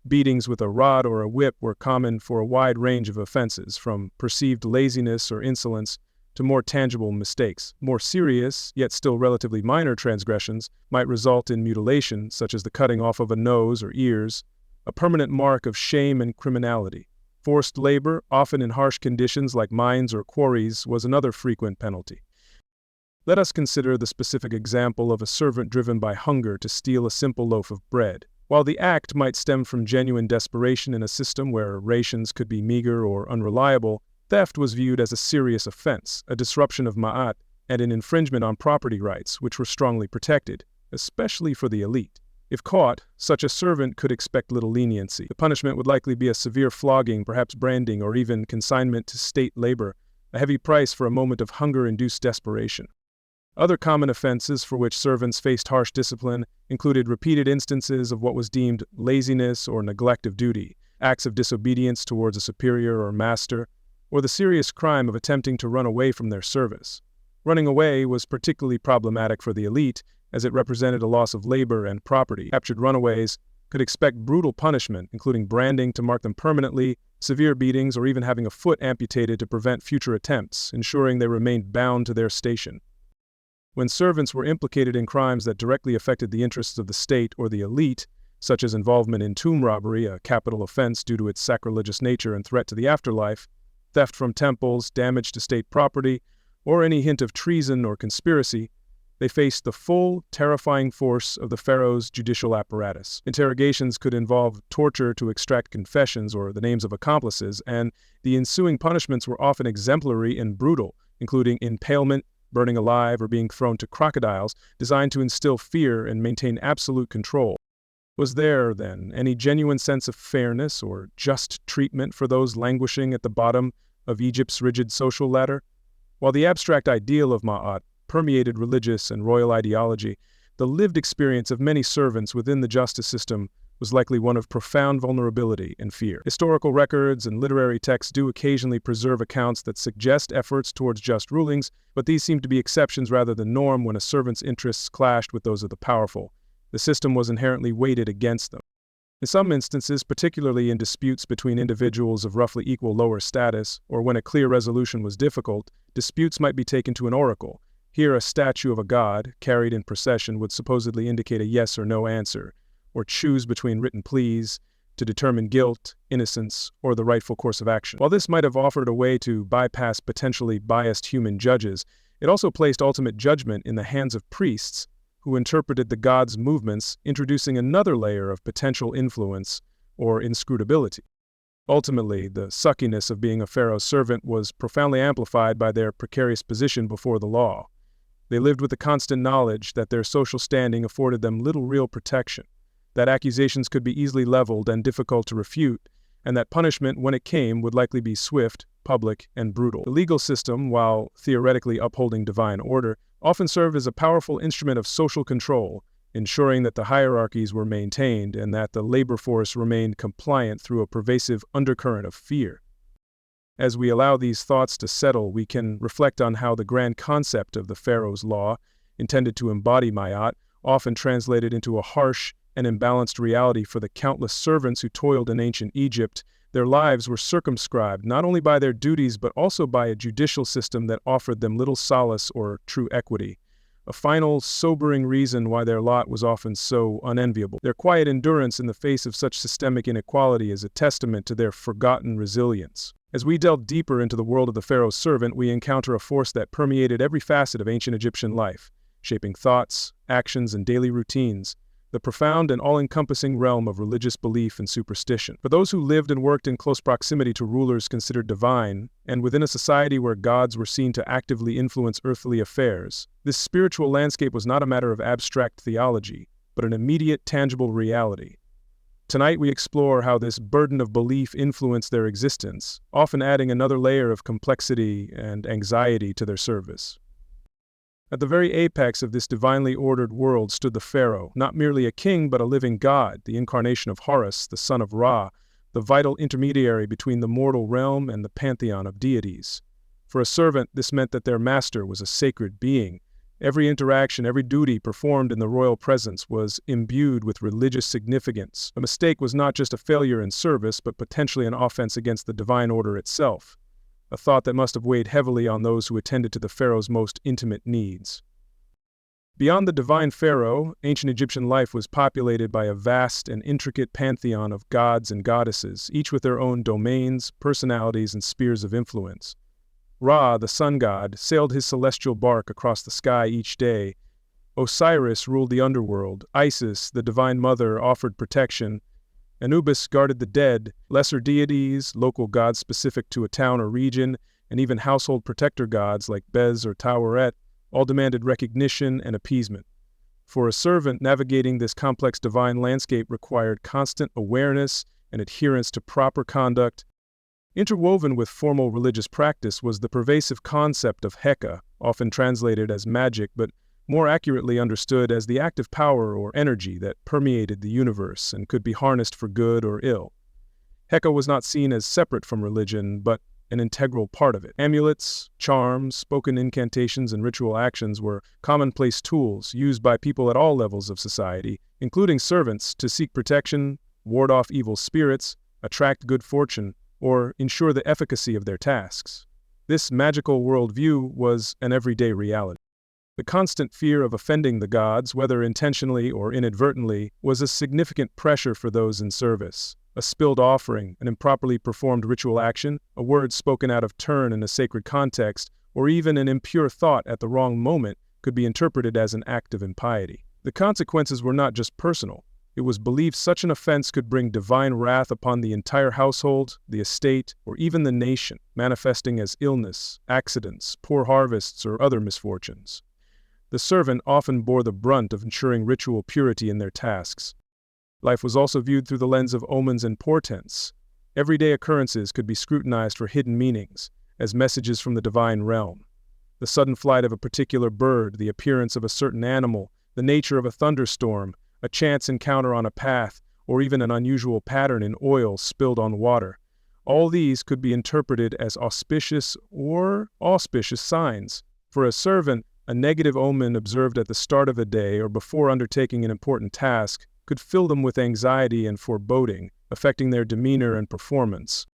Beatings with a rod or a whip were common for a wide range of offenses, from perceived laziness or insolence to more tangible mistakes. More serious, yet still relatively minor transgressions might result in mutilation, such as the cutting off of a nose or ears, a permanent mark of shame and criminality. Forced labor, often in harsh conditions like mines or quarries, was another frequent penalty. Let us consider the specific example of a servant driven by hunger to steal a simple loaf of bread. While the act might stem from genuine desperation in a system where rations could be meager or unreliable, theft was viewed as a serious offense, a disruption of ma'at, and an infringement on property rights, which were strongly protected, especially for the elite. If caught, such a servant could expect little leniency. The punishment would likely be a severe flogging, perhaps branding, or even consignment to state labor, a heavy price for a moment of hunger-induced desperation. Other common offenses for which servants faced harsh discipline included repeated instances of what was deemed laziness or neglect of duty, acts of disobedience towards a superior or master, or the serious crime of attempting to run away from their service. Running away was particularly problematic for the elite, as it represented a loss of labor and property. Captured runaways could expect brutal punishment, including branding to mark them permanently, severe beatings, or even having a foot amputated to prevent future attempts, ensuring they remained bound to their station. When servants were implicated in crimes that directly affected the interests of the state or the elite, such as involvement in tomb robbery, a capital offense due to its sacrilegious nature and threat to the afterlife, theft from temples, damage to state property, or any hint of treason or conspiracy, they faced the full, terrifying force of the Pharaoh's judicial apparatus. Interrogations could involve torture to extract confessions or the names of accomplices, and the ensuing punishments were often exemplary and brutal, including impalement, burning alive, or being thrown to crocodiles, designed to instill fear and maintain absolute control. Was there, then, any genuine sense of fairness or just treatment for those languishing at the bottom of Egypt's rigid social ladder? While the abstract ideal of Ma'at permeated religious and royal ideology, the lived experience of many servants within the justice system was likely one of profound vulnerability and fear. Historical records and literary texts do occasionally preserve accounts that suggest efforts towards just rulings, but these seem to be exceptions rather than norm when a servant's interests clashed with those of the powerful. The system was inherently weighted against them. In some instances, particularly in disputes between individuals of roughly equal lower status, or when a clear resolution was difficult, disputes might be taken to an oracle. Here, a statue of a god, carried in procession, would supposedly indicate a yes or no answer, or choose between written pleas to determine guilt, innocence, or the rightful course of action. While this might have offered a way to bypass potentially biased human judges, it also placed ultimate judgment in the hands of priests who interpreted the god's movements, introducing another layer of potential influence or inscrutability. Ultimately, the suckiness of being a pharaoh's servant was profoundly amplified by their precarious position before the law. They lived with the constant knowledge that their social standing afforded them little real protection, that accusations could be easily leveled and difficult to refute, and that punishment, when it came, would likely be swift, public, and brutal. The legal system, while theoretically upholding divine order, often served as a powerful instrument of social control, ensuring that the hierarchies were maintained and that the labor force remained compliant through a pervasive undercurrent of fear. As we allow these thoughts to settle, we can reflect on how the grand concept of the Pharaoh's law, intended to embody Ma'at, often translated into a harsh and imbalanced reality for the countless servants who toiled in ancient Egypt. Their lives were circumscribed not only by their duties but also by a judicial system that offered them little solace or true equity. A final, sobering reason why their lot was often so unenviable. Their quiet endurance in the face of such systemic inequality is a testament to their forgotten resilience. As we delve deeper into the world of the Pharaoh's servant, we encounter a force that permeated every facet of ancient Egyptian life, shaping thoughts, actions, and daily routines, the profound and all-encompassing realm of religious belief and superstition. For those who lived and worked in close proximity to rulers considered divine, and within a society where gods were seen to actively influence earthly affairs, this spiritual landscape was not a matter of abstract theology, but an immediate, tangible reality. Tonight we explore how this burden of belief influenced their existence, often adding another layer of complexity and anxiety to their service. At the very apex of this divinely ordered world stood the Pharaoh, not merely a king but a living god, the incarnation of Horus, the son of Ra, the vital intermediary between the mortal realm and the pantheon of deities. For a servant, this meant that their master was a sacred being. Every interaction, every duty performed in the royal presence was imbued with religious significance. A mistake was not just a failure in service, but potentially an offense against the divine order itself, a thought that must have weighed heavily on those who attended to the pharaoh's most intimate needs. Beyond the divine pharaoh, ancient Egyptian life was populated by a vast and intricate pantheon of gods and goddesses, each with their own domains, personalities, and spheres of influence. Ra, the sun god, sailed his celestial bark across the sky each day. Osiris ruled the underworld. Isis, the divine mother, offered protection. Anubis guarded the dead. Lesser deities, local gods specific to a town or region, and even household protector gods like Bez or Taweret, all demanded recognition and appeasement. For a servant, navigating this complex divine landscape required constant awareness and adherence to proper conduct. Interwoven with formal religious practice was the pervasive concept of Heka, often translated as magic but more accurately understood as the active power or energy that permeated the universe and could be harnessed for good or ill. Heka was not seen as separate from religion, but an integral part of it. Amulets, charms, spoken incantations, and ritual actions were commonplace tools used by people at all levels of society, including servants, to seek protection, ward off evil spirits, attract good fortune, or ensure the efficacy of their tasks. This magical worldview was an everyday reality. The constant fear of offending the gods, whether intentionally or inadvertently, was a significant pressure for those in service. A spilled offering, an improperly performed ritual action, a word spoken out of turn in a sacred context, or even an impure thought at the wrong moment could be interpreted as an act of impiety. The consequences were not just personal. It was believed such an offense could bring divine wrath upon the entire household, the estate, or even the nation, manifesting as illness, accidents, poor harvests, or other misfortunes. The servant often bore the brunt of ensuring ritual purity in their tasks. Life was also viewed through the lens of omens and portents. Everyday occurrences could be scrutinized for hidden meanings, as messages from the divine realm. The sudden flight of a particular bird, the appearance of a certain animal, the nature of a thunderstorm, a chance encounter on a path, or even an unusual pattern in oil spilled on water. All these could be interpreted as auspicious or auspicious signs. For a servant, a negative omen observed at the start of a day or before undertaking an important task could fill them with anxiety and foreboding, affecting their demeanor and performance.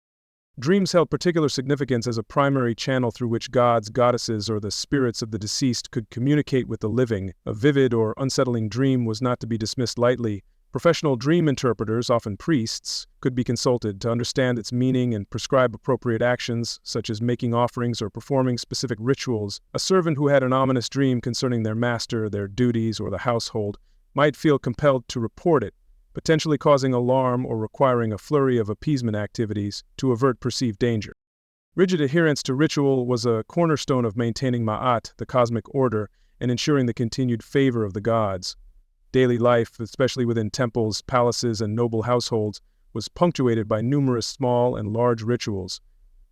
Dreams held particular significance as a primary channel through which gods, goddesses, or the spirits of the deceased could communicate with the living. A vivid or unsettling dream was not to be dismissed lightly. Professional dream interpreters, often priests, could be consulted to understand its meaning and prescribe appropriate actions, such as making offerings or performing specific rituals. A servant who had an ominous dream concerning their master, their duties, or the household might feel compelled to report it, potentially causing alarm or requiring a flurry of appeasement activities to avert perceived danger. Rigid adherence to ritual was a cornerstone of maintaining Ma'at, the cosmic order, and ensuring the continued favor of the gods. Daily life, especially within temples, palaces, and noble households, was punctuated by numerous small and large rituals.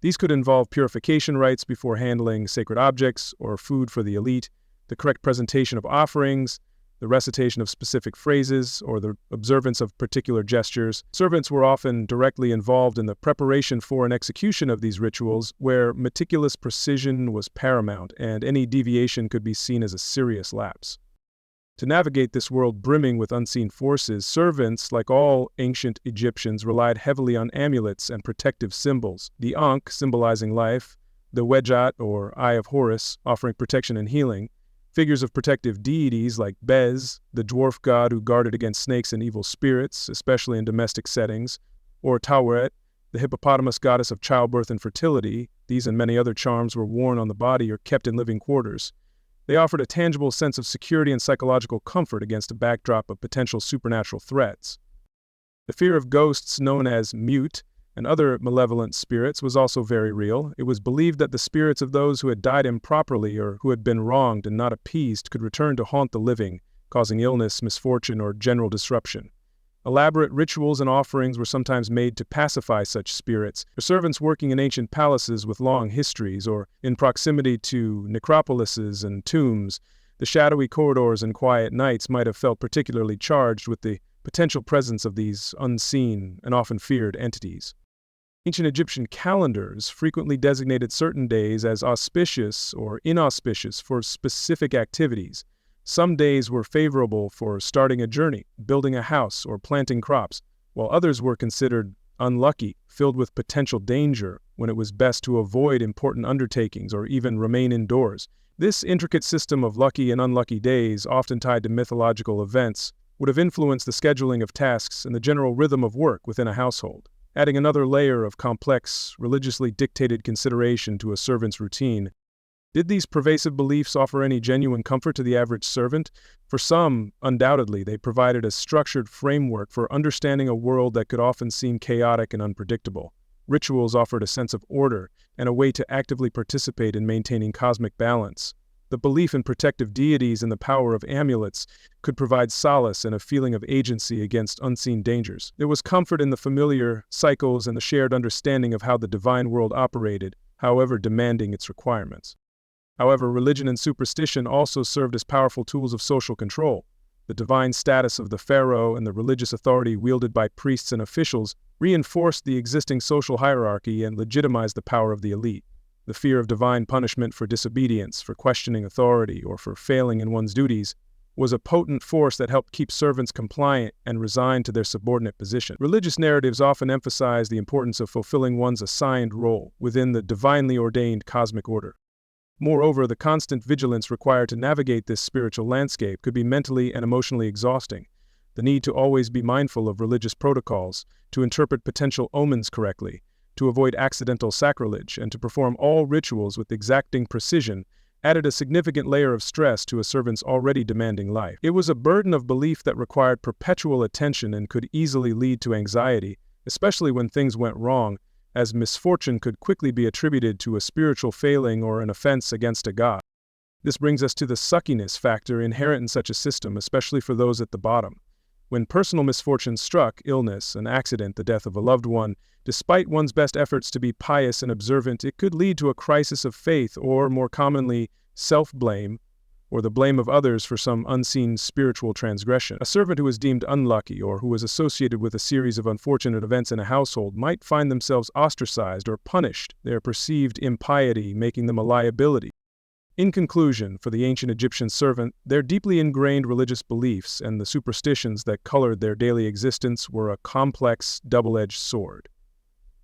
These could involve purification rites before handling sacred objects or food for the elite, the correct presentation of offerings, the recitation of specific phrases, or the observance of particular gestures. Servants were often directly involved in the preparation for and execution of these rituals, where meticulous precision was paramount, and any deviation could be seen as a serious lapse. To navigate this world brimming with unseen forces, servants, like all ancient Egyptians, relied heavily on amulets and protective symbols. The Ankh, symbolizing life, the Wedjat, or Eye of Horus, offering protection and healing, figures of protective deities like Bez, the dwarf god who guarded against snakes and evil spirits, especially in domestic settings, or Taweret, the hippopotamus goddess of childbirth and fertility. These and many other charms were worn on the body or kept in living quarters. They offered a tangible sense of security and psychological comfort against a backdrop of potential supernatural threats. The fear of ghosts, known as mute, and other malevolent spirits was also very real. It was believed that the spirits of those who had died improperly or who had been wronged and not appeased could return to haunt the living, causing illness, misfortune, or general disruption. Elaborate rituals and offerings were sometimes made to pacify such spirits. For servants working in ancient palaces with long histories or in proximity to necropolises and tombs, the shadowy corridors and quiet nights might have felt particularly charged with the potential presence of these unseen and often feared entities. Ancient Egyptian calendars frequently designated certain days as auspicious or inauspicious for specific activities. Some days were favorable for starting a journey, building a house, or planting crops, while others were considered unlucky, filled with potential danger, when it was best to avoid important undertakings or even remain indoors. This intricate system of lucky and unlucky days, often tied to mythological events, would have influenced the scheduling of tasks and the general rhythm of work within a household, adding another layer of complex, religiously dictated consideration to a servant's routine. Did these pervasive beliefs offer any genuine comfort to the average servant? For some, undoubtedly, they provided a structured framework for understanding a world that could often seem chaotic and unpredictable. Rituals offered a sense of order and a way to actively participate in maintaining cosmic balance. The belief in protective deities and the power of amulets could provide solace and a feeling of agency against unseen dangers. There was comfort in the familiar cycles and the shared understanding of how the divine world operated, however demanding its requirements. However, religion and superstition also served as powerful tools of social control. The divine status of the Pharaoh and the religious authority wielded by priests and officials reinforced the existing social hierarchy and legitimized the power of the elite. The fear of divine punishment for disobedience, for questioning authority, or for failing in one's duties was a potent force that helped keep servants compliant and resigned to their subordinate position. Religious narratives often emphasize the importance of fulfilling one's assigned role within the divinely ordained cosmic order. Moreover, the constant vigilance required to navigate this spiritual landscape could be mentally and emotionally exhausting. The need to always be mindful of religious protocols, to interpret potential omens correctly, to avoid accidental sacrilege, and to perform all rituals with exacting precision added a significant layer of stress to a servant's already demanding life. It was a burden of belief that required perpetual attention and could easily lead to anxiety, especially when things went wrong, as misfortune could quickly be attributed to a spiritual failing or an offense against a god. This brings us to the suckiness factor inherent in such a system, especially for those at the bottom. When personal misfortune struck, illness, an accident, the death of a loved one, despite one's best efforts to be pious and observant, it could lead to a crisis of faith or, more commonly, self-blame, or the blame of others for some unseen spiritual transgression. A servant who was deemed unlucky or who was associated with a series of unfortunate events in a household might find themselves ostracized or punished, their perceived impiety making them a liability. In conclusion, for the ancient Egyptian servant, their deeply ingrained religious beliefs and the superstitions that colored their daily existence were a complex, double-edged sword.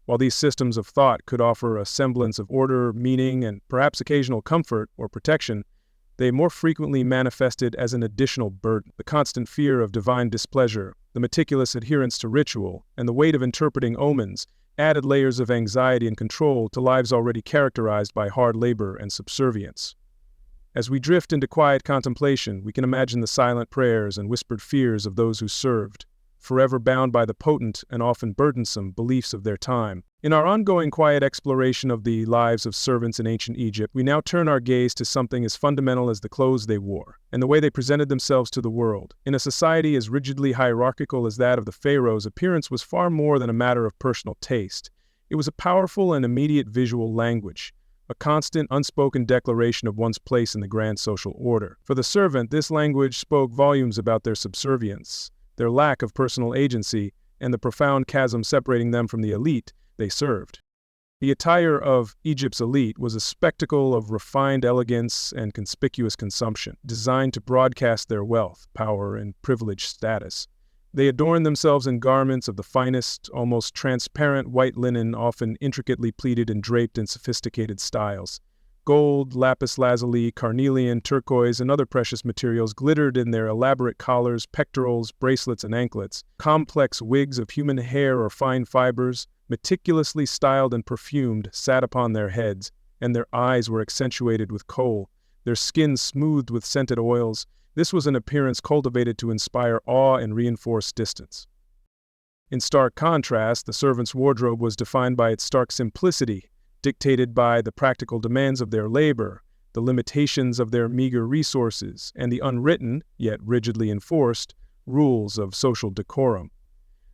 While these systems of thought could offer a semblance of order, meaning, and perhaps occasional comfort or protection, they more frequently manifested as an additional burden. The constant fear of divine displeasure, the meticulous adherence to ritual, and the weight of interpreting omens added layers of anxiety and control to lives already characterized by hard labor and subservience. As we drift into quiet contemplation, we can imagine the silent prayers and whispered fears of those who served, forever bound by the potent and often burdensome beliefs of their time. In our ongoing quiet exploration of the lives of servants in ancient Egypt, we now turn our gaze to something as fundamental as the clothes they wore, and the way they presented themselves to the world. In a society as rigidly hierarchical as that of the pharaohs, appearance was far more than a matter of personal taste. It was a powerful and immediate visual language, a constant, unspoken declaration of one's place in the grand social order. For the servant, this language spoke volumes about their subservience, their lack of personal agency, and the profound chasm separating them from the elite they served. The attire of Egypt's elite was a spectacle of refined elegance and conspicuous consumption, designed to broadcast their wealth, power, and privileged status. They adorned themselves in garments of the finest, almost transparent white linen, often intricately pleated and draped in sophisticated styles. Gold, lapis lazuli, carnelian, turquoise, and other precious materials glittered in their elaborate collars, pectorals, bracelets, and anklets. Complex wigs of human hair or fine fibers, meticulously styled and perfumed, sat upon their heads, and their eyes were accentuated with kohl, their skin smoothed with scented oils. This was an appearance cultivated to inspire awe and reinforce distance. In stark contrast, the servant's wardrobe was defined by its stark simplicity, dictated by the practical demands of their labor, the limitations of their meager resources, and the unwritten, yet rigidly enforced, rules of social decorum.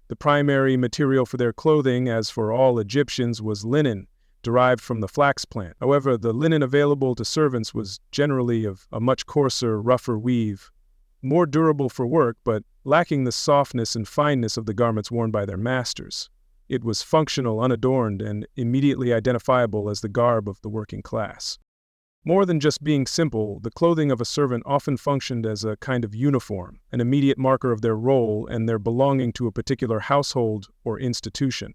The primary material for their clothing, as for all Egyptians, was linen, derived from the flax plant. However, the linen available to servants was generally of a much coarser, rougher weave, more durable for work, but lacking the softness and fineness of the garments worn by their masters. It was functional, unadorned, and immediately identifiable as the garb of the working class. More than just being simple, the clothing of a servant often functioned as a kind of uniform, an immediate marker of their role and their belonging to a particular household or institution.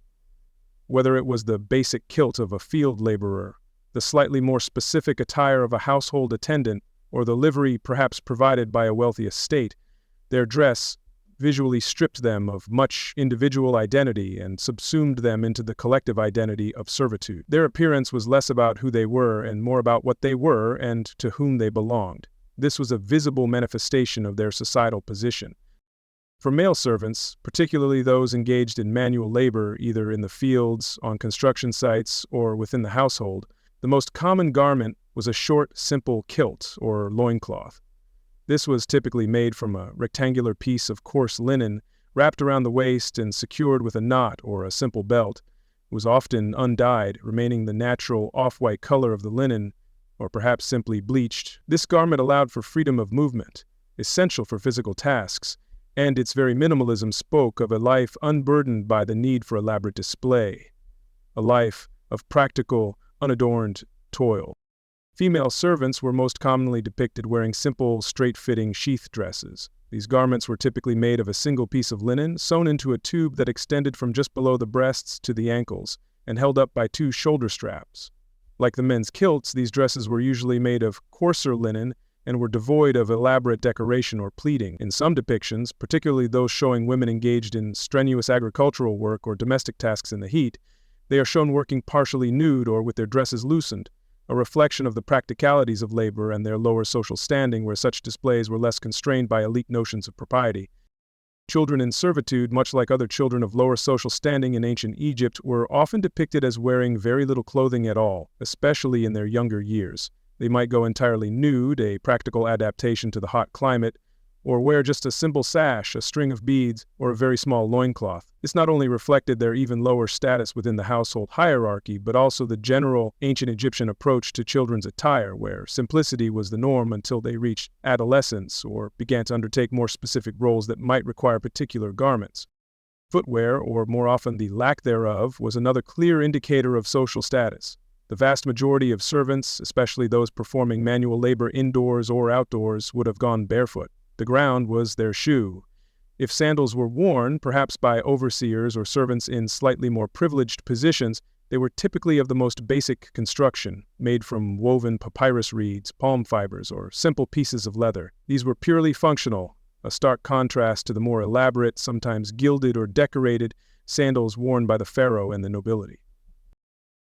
Whether it was the basic kilt of a field laborer, the slightly more specific attire of a household attendant, or the livery perhaps provided by a wealthy estate, their dress visually stripped them of much individual identity and subsumed them into the collective identity of servitude. Their appearance was less about who they were and more about what they were and to whom they belonged. This was a visible manifestation of their societal position. For male servants, particularly those engaged in manual labor, either in the fields, on construction sites, or within the household, the most common garment was a short, simple kilt or loincloth. This was typically made from a rectangular piece of coarse linen, wrapped around the waist and secured with a knot or a simple belt. It was often undyed, remaining the natural off-white color of the linen, or perhaps simply bleached. This garment allowed for freedom of movement, essential for physical tasks, and its very minimalism spoke of a life unburdened by the need for elaborate display, a life of practical, unadorned toil. Female servants were most commonly depicted wearing simple, straight-fitting sheath dresses. These garments were typically made of a single piece of linen, sewn into a tube that extended from just below the breasts to the ankles, and held up by two shoulder straps. Like the men's kilts, these dresses were usually made of coarser linen and were devoid of elaborate decoration or pleating. In some depictions, particularly those showing women engaged in strenuous agricultural work or domestic tasks in the heat, they are shown working partially nude or with their dresses loosened, a reflection of the practicalities of labor and their lower social standing, where such displays were less constrained by elite notions of propriety. Children in servitude, much like other children of lower social standing in ancient Egypt, were often depicted as wearing very little clothing at all, especially in their younger years. They might go entirely nude, a practical adaptation to the hot climate, or wear just a simple sash, a string of beads, or a very small loincloth. This not only reflected their even lower status within the household hierarchy, but also the general ancient Egyptian approach to children's attire, where simplicity was the norm until they reached adolescence or began to undertake more specific roles that might require particular garments. Footwear, or more often the lack thereof, was another clear indicator of social status. The vast majority of servants, especially those performing manual labor indoors or outdoors, would have gone barefoot. The ground was their shoe. If sandals were worn, perhaps by overseers or servants in slightly more privileged positions, they were typically of the most basic construction, made from woven papyrus reeds, palm fibers, or simple pieces of leather. These were purely functional, a stark contrast to the more elaborate, sometimes gilded or decorated, sandals worn by the pharaoh and the nobility.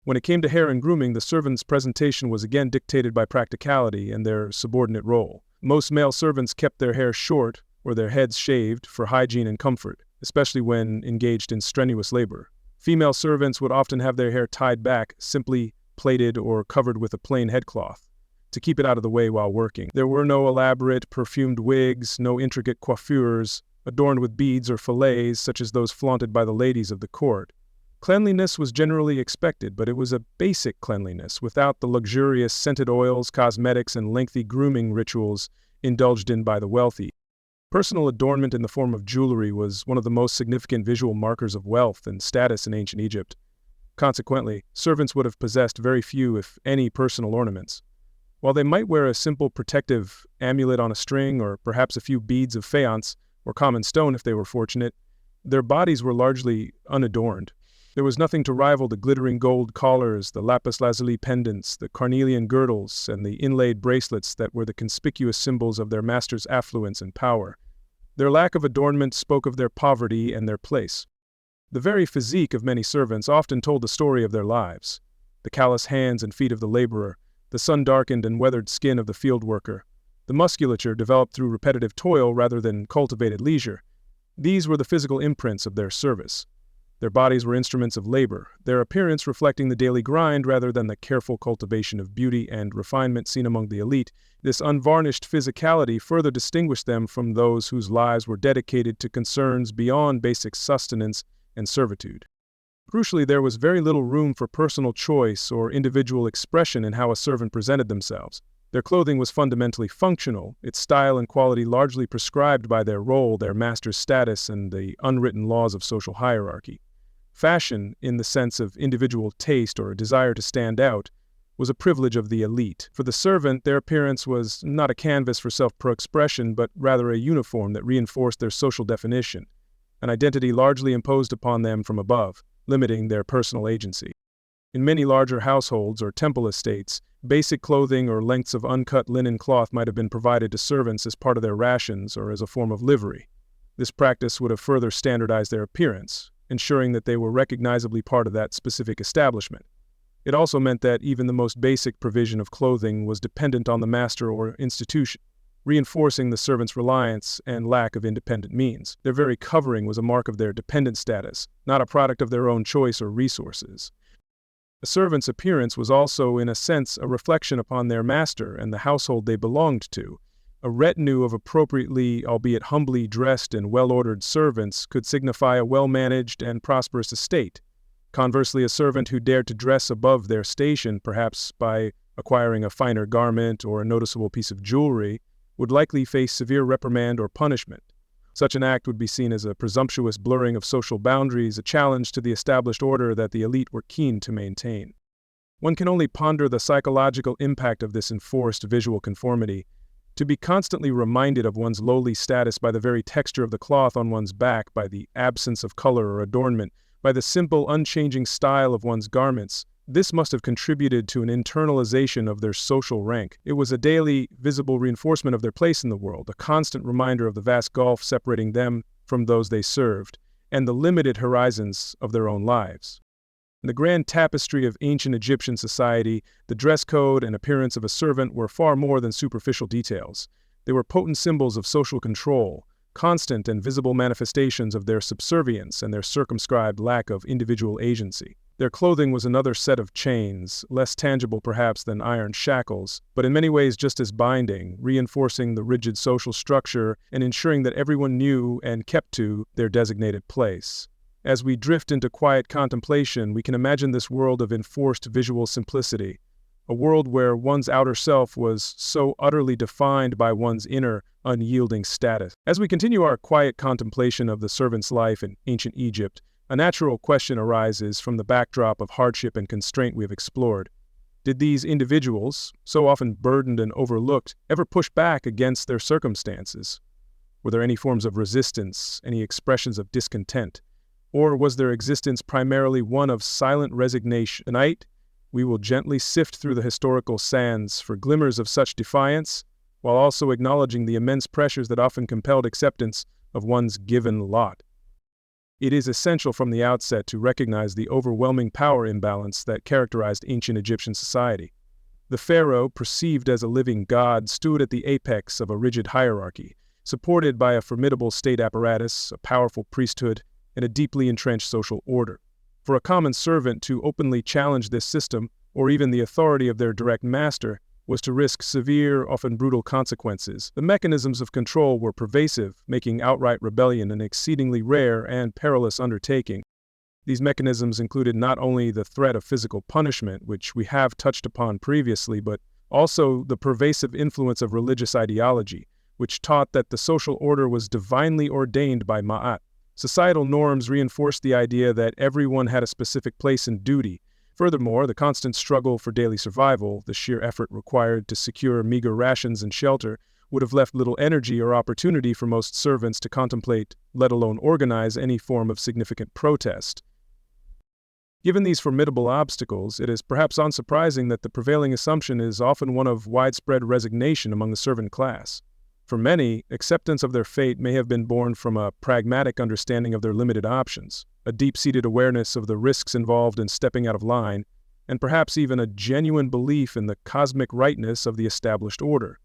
When it came to hair and grooming, the servant's presentation was again dictated by practicality and their subordinate role. Most male servants kept their hair short or their heads shaved for hygiene and comfort, especially when engaged in strenuous labor. Female servants would often have their hair tied back, simply plaited or covered with a plain headcloth, to keep it out of the way while working. There were no elaborate, perfumed wigs, no intricate coiffures, adorned with beads or fillets such as those flaunted by the ladies of the court. Cleanliness was generally expected, but it was a basic cleanliness, without the luxurious scented oils, cosmetics, and lengthy grooming rituals indulged in by the wealthy. Personal adornment in the form of jewelry was one of the most significant visual markers of wealth and status in ancient Egypt. Consequently, servants would have possessed very few, if any, personal ornaments. While they might wear a simple protective amulet on a string, or perhaps a few beads of faience or common stone if they were fortunate, their bodies were largely unadorned. There was nothing to rival the glittering gold collars, the lapis lazuli pendants, the carnelian girdles, and the inlaid bracelets that were the conspicuous symbols of their master's affluence and power. Their lack of adornment spoke of their poverty and their place. The very physique of many servants often told the story of their lives. The callous hands and feet of the laborer, the sun-darkened and weathered skin of the field worker, the musculature developed through repetitive toil rather than cultivated leisure. These were the physical imprints of their service. Their bodies were instruments of labor, their appearance reflecting the daily grind rather than the careful cultivation of beauty and refinement seen among the elite. This unvarnished physicality further distinguished them from those whose lives were dedicated to concerns beyond basic sustenance and servitude. Crucially, there was very little room for personal choice or individual expression in how a servant presented themselves. Their clothing was fundamentally functional, its style and quality largely prescribed by their role, their master's status, and the unwritten laws of social hierarchy. Fashion, in the sense of individual taste or a desire to stand out, was a privilege of the elite. For the servant, their appearance was not a canvas for self-expression, but rather a uniform that reinforced their social definition, an identity largely imposed upon them from above, limiting their personal agency. In many larger households or temple estates, basic clothing or lengths of uncut linen cloth might have been provided to servants as part of their rations or as a form of livery. This practice would have further standardized their appearance, ensuring that they were recognizably part of that specific establishment. It also meant that even the most basic provision of clothing was dependent on the master or institution, reinforcing the servant's reliance and lack of independent means. Their very covering was a mark of their dependent status, not a product of their own choice or resources. A servant's appearance was also, in a sense, a reflection upon their master and the household they belonged to. A retinue of appropriately, albeit humbly dressed and well-ordered servants could signify a well-managed and prosperous estate. Conversely, a servant who dared to dress above their station, perhaps by acquiring a finer garment or a noticeable piece of jewelry, would likely face severe reprimand or punishment. Such an act would be seen as a presumptuous blurring of social boundaries, a challenge to the established order that the elite were keen to maintain. One can only ponder the psychological impact of this enforced visual conformity. To be constantly reminded of one's lowly status by the very texture of the cloth on one's back, by the absence of color or adornment, by the simple, unchanging style of one's garments, this must have contributed to an internalization of their social rank. It was a daily, visible reinforcement of their place in the world, a constant reminder of the vast gulf separating them from those they served, and the limited horizons of their own lives. In the grand tapestry of ancient Egyptian society, the dress code and appearance of a servant were far more than superficial details. They were potent symbols of social control, constant and visible manifestations of their subservience and their circumscribed lack of individual agency. Their clothing was another set of chains, less tangible perhaps than iron shackles, but in many ways just as binding, reinforcing the rigid social structure and ensuring that everyone knew and kept to their designated place. As we drift into quiet contemplation, we can imagine this world of enforced visual simplicity, a world where one's outer self was so utterly defined by one's inner, unyielding status. As we continue our quiet contemplation of the servant's life in ancient Egypt, a natural question arises from the backdrop of hardship and constraint we have explored. Did these individuals, so often burdened and overlooked, ever push back against their circumstances? Were there any forms of resistance, any expressions of discontent? Or was their existence primarily one of silent resignation? Tonight, we will gently sift through the historical sands for glimmers of such defiance, while also acknowledging the immense pressures that often compelled acceptance of one's given lot. It is essential from the outset to recognize the overwhelming power imbalance that characterized ancient Egyptian society. The pharaoh, perceived as a living god, stood at the apex of a rigid hierarchy, supported by a formidable state apparatus, a powerful priesthood, and a deeply entrenched social order. For a common servant to openly challenge this system, or even the authority of their direct master, was to risk severe, often brutal consequences. The mechanisms of control were pervasive, making outright rebellion an exceedingly rare and perilous undertaking. These mechanisms included not only the threat of physical punishment, which we have touched upon previously, but also the pervasive influence of religious ideology, which taught that the social order was divinely ordained by Ma'at. Societal norms reinforced the idea that everyone had a specific place and duty. Furthermore, the constant struggle for daily survival, the sheer effort required to secure meager rations and shelter, would have left little energy or opportunity for most servants to contemplate, let alone organize, any form of significant protest. Given these formidable obstacles, it is perhaps unsurprising that the prevailing assumption is often one of widespread resignation among the servant class. For many, acceptance of their fate may have been born from a pragmatic understanding of their limited options. a deep-seated awareness of the risks involved in stepping out of line, and perhaps even a genuine belief in the cosmic rightness of the established order,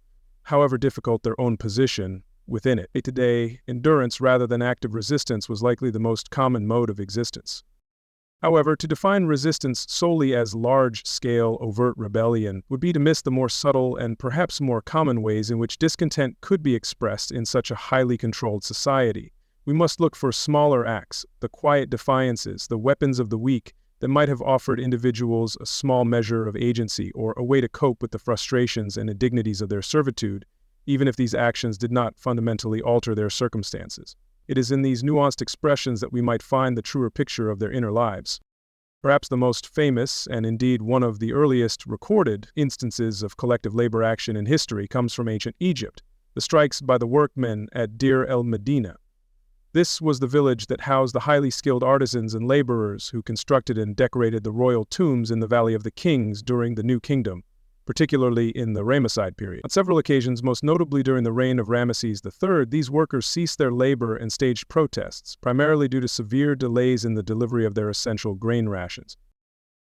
however difficult their own position within it. Day-to-day endurance rather than active resistance was likely the most common mode of existence. However, to define resistance solely as large-scale, overt rebellion would be to miss the more subtle and perhaps more common ways in which discontent could be expressed in such a highly controlled society. We must look for smaller acts, the quiet defiances, the weapons of the weak, that might have offered individuals a small measure of agency or a way to cope with the frustrations and indignities of their servitude, even if these actions did not fundamentally alter their circumstances. It is in these nuanced expressions that we might find the truer picture of their inner lives. Perhaps the most famous, and indeed one of the earliest recorded instances of collective labor action in history comes from ancient Egypt, the strikes by the workmen at Deir el-Medina. This was the village that housed the highly skilled artisans and laborers who constructed and decorated the royal tombs in the Valley of the Kings during the New Kingdom, particularly in the Ramesside period. On several occasions, most notably during the reign of Ramesses III, these workers ceased their labor and staged protests, primarily due to severe delays in the delivery of their essential grain rations.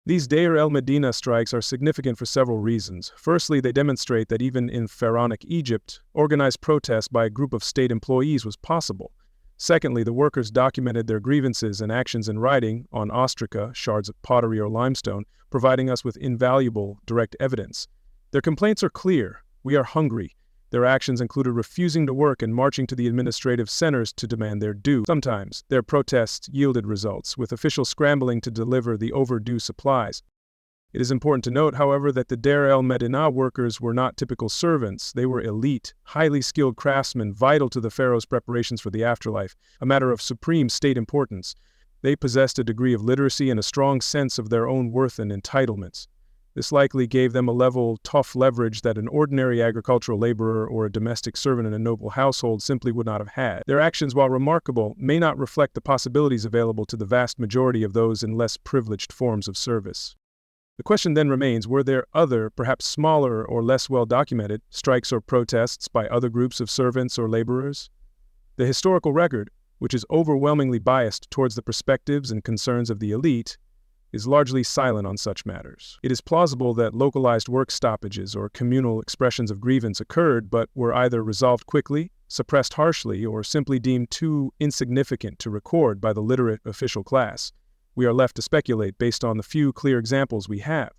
These Deir el-Medina strikes are significant for several reasons. Firstly, they demonstrate that even in pharaonic Egypt, organized protest by a group of state employees was possible. Secondly, the workers documented their grievances and actions in writing, on ostraca, shards of pottery or limestone, providing us with invaluable direct evidence. Their complaints are clear: we are hungry. Their actions included refusing to work and marching to the administrative centers to demand their due. Sometimes, their protests yielded results, with officials scrambling to deliver the overdue supplies. It is important to note, however, that the Deir el-Medina workers were not typical servants. They were elite, highly skilled craftsmen vital to the pharaoh's preparations for the afterlife, a matter of supreme state importance. They possessed a degree of literacy and a strong sense of their own worth and entitlements. This likely gave them a level tough leverage that an ordinary agricultural laborer or a domestic servant in a noble household simply would not have had. Their actions, while remarkable, may not reflect the possibilities available to the vast majority of those in less privileged forms of service. The question then remains, were there other, perhaps smaller or less well-documented, strikes or protests by other groups of servants or laborers? The historical record, which is overwhelmingly biased towards the perspectives and concerns of the elite, is largely silent on such matters. It is plausible that localized work stoppages or communal expressions of grievance occurred but were either resolved quickly, suppressed harshly, or simply deemed too insignificant to record by the literate official class. We are left to speculate based on the few clear examples we have.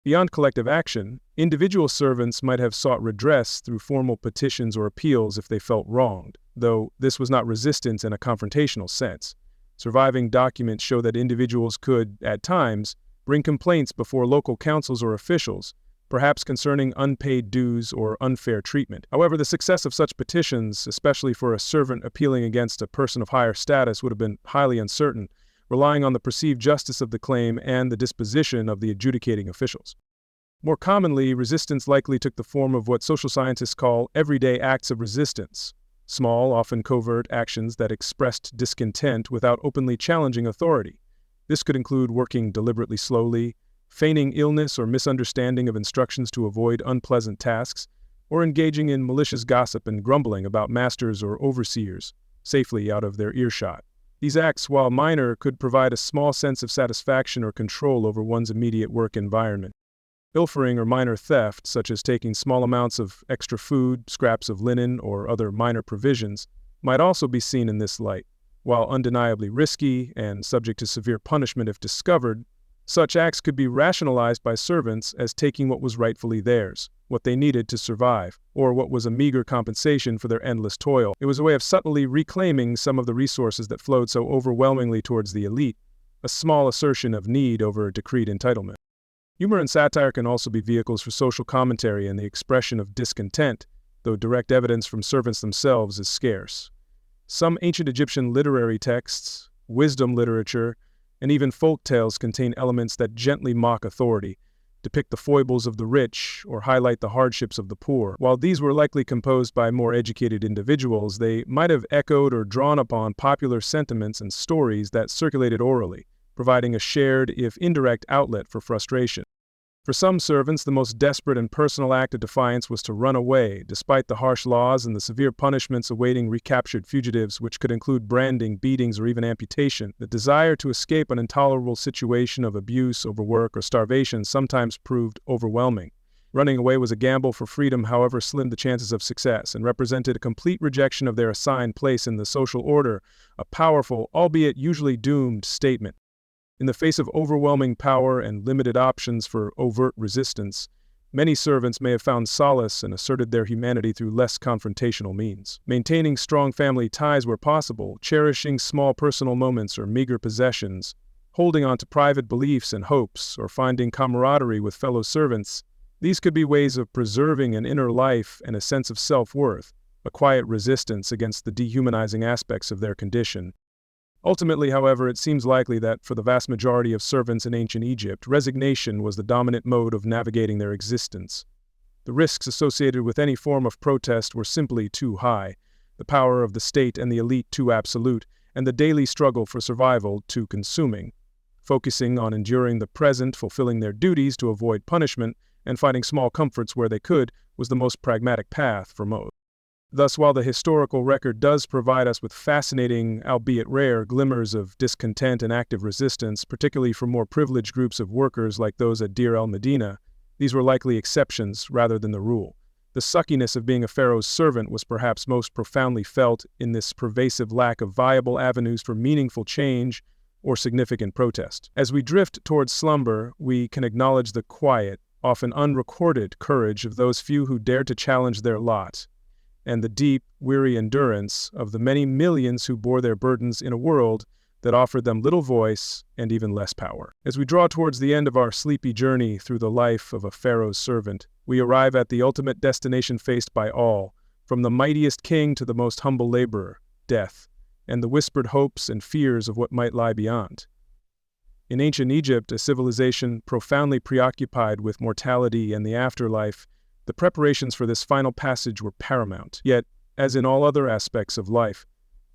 Beyond collective action, individual servants might have sought redress through formal petitions or appeals if they felt wronged, though this was not resistance in a confrontational sense. Surviving documents show that individuals could, at times, bring complaints before local councils or officials, perhaps concerning unpaid dues or unfair treatment. However, the success of such petitions, especially for a servant appealing against a person of higher status, would have been highly uncertain, relying on the perceived justice of the claim and the disposition of the adjudicating officials. More commonly, resistance likely took the form of what social scientists call everyday acts of resistance, small, often covert actions that expressed discontent without openly challenging authority. This could include working deliberately slowly, feigning illness or misunderstanding of instructions to avoid unpleasant tasks, or engaging in malicious gossip and grumbling about masters or overseers, safely out of their earshot. These acts, while minor, could provide a small sense of satisfaction or control over one's immediate work environment. Pilfering or minor theft, such as taking small amounts of extra food, scraps of linen, or other minor provisions, might also be seen in this light. While undeniably risky and subject to severe punishment if discovered, such acts could be rationalized by servants as taking what was rightfully theirs, what they needed to survive, or what was a meager compensation for their endless toil. It was a way of subtly reclaiming some of the resources that flowed so overwhelmingly towards the elite, a small assertion of need over decreed entitlement. Humor and satire can also be vehicles for social commentary and the expression of discontent, though direct evidence from servants themselves is scarce. Some ancient Egyptian literary texts, wisdom literature, and even folk tales contain elements that gently mock authority, depict the foibles of the rich, or highlight the hardships of the poor. While these were likely composed by more educated individuals, they might have echoed or drawn upon popular sentiments and stories that circulated orally, providing a shared, if indirect, outlet for frustration. For some servants, the most desperate and personal act of defiance was to run away, despite the harsh laws and the severe punishments awaiting recaptured fugitives, which could include branding, beatings, or even amputation. The desire to escape an intolerable situation of abuse, overwork, or starvation sometimes proved overwhelming. Running away was a gamble for freedom, however slim the chances of success, and represented a complete rejection of their assigned place in the social order, a powerful, albeit usually doomed, statement. In the face of overwhelming power and limited options for overt resistance, many servants may have found solace and asserted their humanity through less confrontational means. Maintaining strong family ties where possible, cherishing small personal moments or meager possessions, holding on to private beliefs and hopes, or finding camaraderie with fellow servants, these could be ways of preserving an inner life and a sense of self-worth, a quiet resistance against the dehumanizing aspects of their condition. Ultimately, however, it seems likely that for the vast majority of servants in ancient Egypt, resignation was the dominant mode of navigating their existence. The risks associated with any form of protest were simply too high, the power of the state and the elite too absolute, and the daily struggle for survival too consuming. Focusing on enduring the present, fulfilling their duties to avoid punishment, and finding small comforts where they could was the most pragmatic path for most. Thus, while the historical record does provide us with fascinating, albeit rare, glimmers of discontent and active resistance, particularly for more privileged groups of workers like those at Deir el-Medina, these were likely exceptions rather than the rule. The suckiness of being a pharaoh's servant was perhaps most profoundly felt in this pervasive lack of viable avenues for meaningful change or significant protest. As we drift towards slumber, we can acknowledge the quiet, often unrecorded courage of those few who dared to challenge their lot, and the deep, weary endurance of the many millions who bore their burdens in a world that offered them little voice and even less power. As we draw towards the end of our sleepy journey through the life of a pharaoh's servant, we arrive at the ultimate destination faced by all, from the mightiest king to the most humble laborer, death, and the whispered hopes and fears of what might lie beyond. In ancient Egypt, a civilization profoundly preoccupied with mortality and the afterlife, the preparations for this final passage were paramount. Yet, as in all other aspects of life,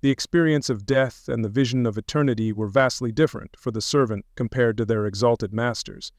the experience of death and the vision of eternity were vastly different for the servant compared to their exalted masters.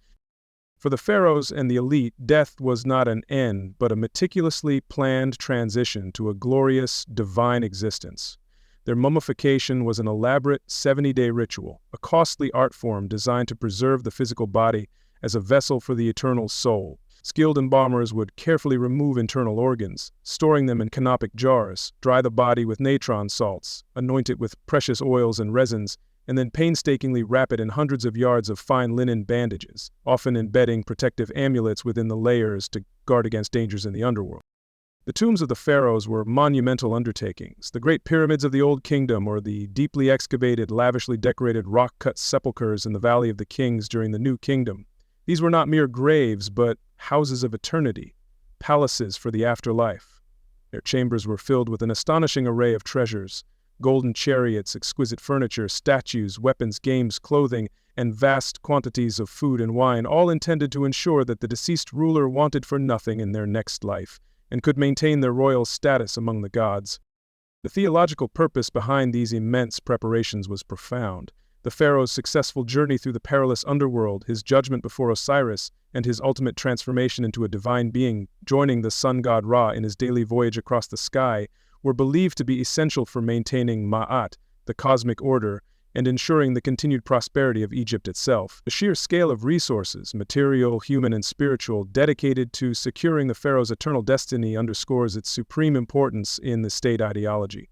For the pharaohs and the elite, death was not an end, but a meticulously planned transition to a glorious, divine existence. Their mummification was an elaborate 70-day ritual, a costly art form designed to preserve the physical body as a vessel for the eternal soul. Skilled embalmers would carefully remove internal organs, storing them in canopic jars, dry the body with natron salts, anoint it with precious oils and resins, and then painstakingly wrap it in hundreds of yards of fine linen bandages, often embedding protective amulets within the layers to guard against dangers in the underworld. The tombs of the pharaohs were monumental undertakings. The great pyramids of the Old Kingdom, or the deeply excavated, lavishly decorated rock-cut sepulchres in the Valley of the Kings during the New Kingdom. These were not mere graves, but houses of eternity, palaces for the afterlife. Their chambers were filled with an astonishing array of treasures: golden chariots, exquisite furniture, statues, weapons, games, clothing, and vast quantities of food and wine, all intended to ensure that the deceased ruler wanted for nothing in their next life, and could maintain their royal status among the gods. The theological purpose behind these immense preparations was profound. The pharaoh's successful journey through the perilous underworld, his judgment before Osiris, and his ultimate transformation into a divine being, joining the sun god Ra in his daily voyage across the sky, were believed to be essential for maintaining Ma'at, the cosmic order, and ensuring the continued prosperity of Egypt itself. The sheer scale of resources, material, human, and spiritual, dedicated to securing the pharaoh's eternal destiny underscores its supreme importance in the state ideology.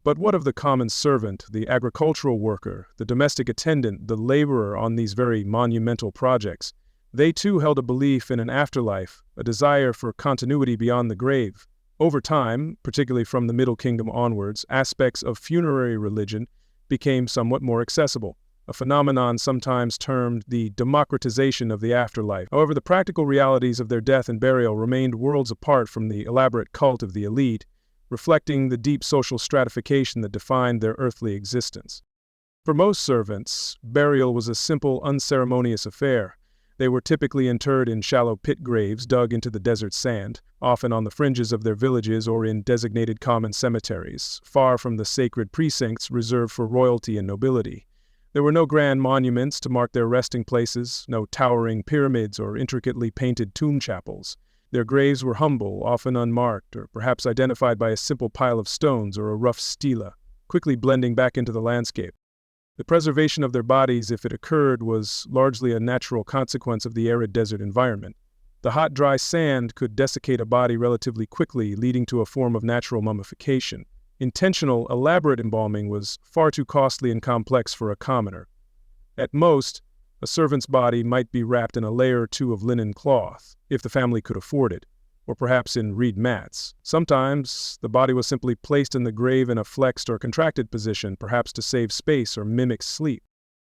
But what of the common servant, the agricultural worker, the domestic attendant, the laborer on these very monumental projects? They too held a belief in an afterlife, a desire for continuity beyond the grave. Over time, particularly from the Middle Kingdom onwards, aspects of funerary religion became somewhat more accessible, a phenomenon sometimes termed the democratization of the afterlife. However, the practical realities of their death and burial remained worlds apart from the elaborate cult of the elite, reflecting the deep social stratification that defined their earthly existence. For most servants, burial was a simple, unceremonious affair. They were typically interred in shallow pit graves dug into the desert sand, often on the fringes of their villages or in designated common cemeteries, far from the sacred precincts reserved for royalty and nobility. There were no grand monuments to mark their resting places, no towering pyramids or intricately painted tomb chapels. Their graves were humble, often unmarked, or perhaps identified by a simple pile of stones or a rough stela, quickly blending back into the landscape. The preservation of their bodies, if it occurred, was largely a natural consequence of the arid desert environment. The hot, dry sand could desiccate a body relatively quickly, leading to a form of natural mummification. Intentional, elaborate embalming was far too costly and complex for a commoner. At most, a servant's body might be wrapped in a layer or two of linen cloth, if the family could afford it, or perhaps in reed mats. Sometimes, the body was simply placed in the grave in a flexed or contracted position, perhaps to save space or mimic sleep.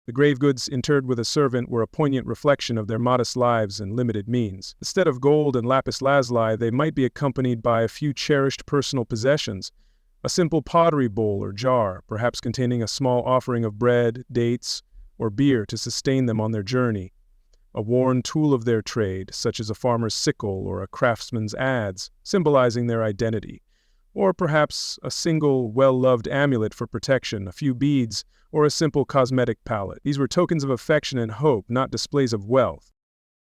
The grave goods interred with a servant were a poignant reflection of their modest lives and limited means. Instead of gold and lapis lazuli, they might be accompanied by a few cherished personal possessions, a simple pottery bowl or jar, perhaps containing a small offering of bread, dates, or beer to sustain them on their journey, a worn tool of their trade, such as a farmer's sickle or a craftsman's adze, symbolizing their identity, or perhaps a single, well-loved amulet for protection, a few beads, or a simple cosmetic palette. These were tokens of affection and hope, not displays of wealth.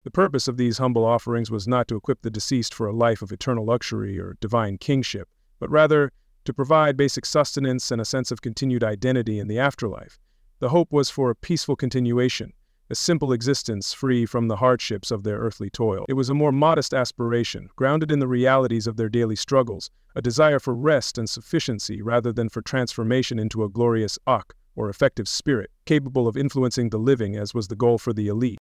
The purpose of these humble offerings was not to equip the deceased for a life of eternal luxury or divine kingship, but rather to provide basic sustenance and a sense of continued identity in the afterlife. The hope was for a peaceful continuation, a simple existence free from the hardships of their earthly toil. It was a more modest aspiration, grounded in the realities of their daily struggles, a desire for rest and sufficiency rather than for transformation into a glorious Ak, or effective spirit, capable of influencing the living, as was the goal for the elite.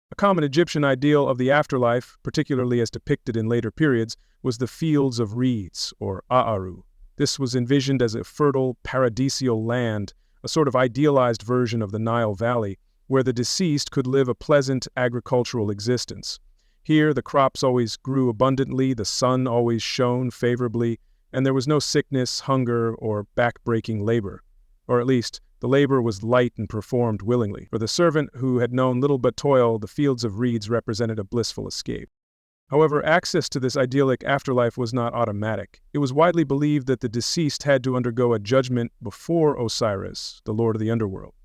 A common Egyptian ideal of the afterlife, particularly as depicted in later periods, was the fields of reeds, or Aaru. This was envisioned as a fertile, paradisial land, a sort of idealized version of the Nile Valley, where the deceased could live a pleasant agricultural existence. Here, the crops always grew abundantly, the sun always shone favorably, and there was no sickness, hunger, or back-breaking labor. Or at least, the labor was light and performed willingly. For the servant who had known little but toil, the fields of reeds represented a blissful escape. However, access to this idyllic afterlife was not automatic. It was widely believed that the deceased had to undergo a judgment before Osiris, the lord of the underworld.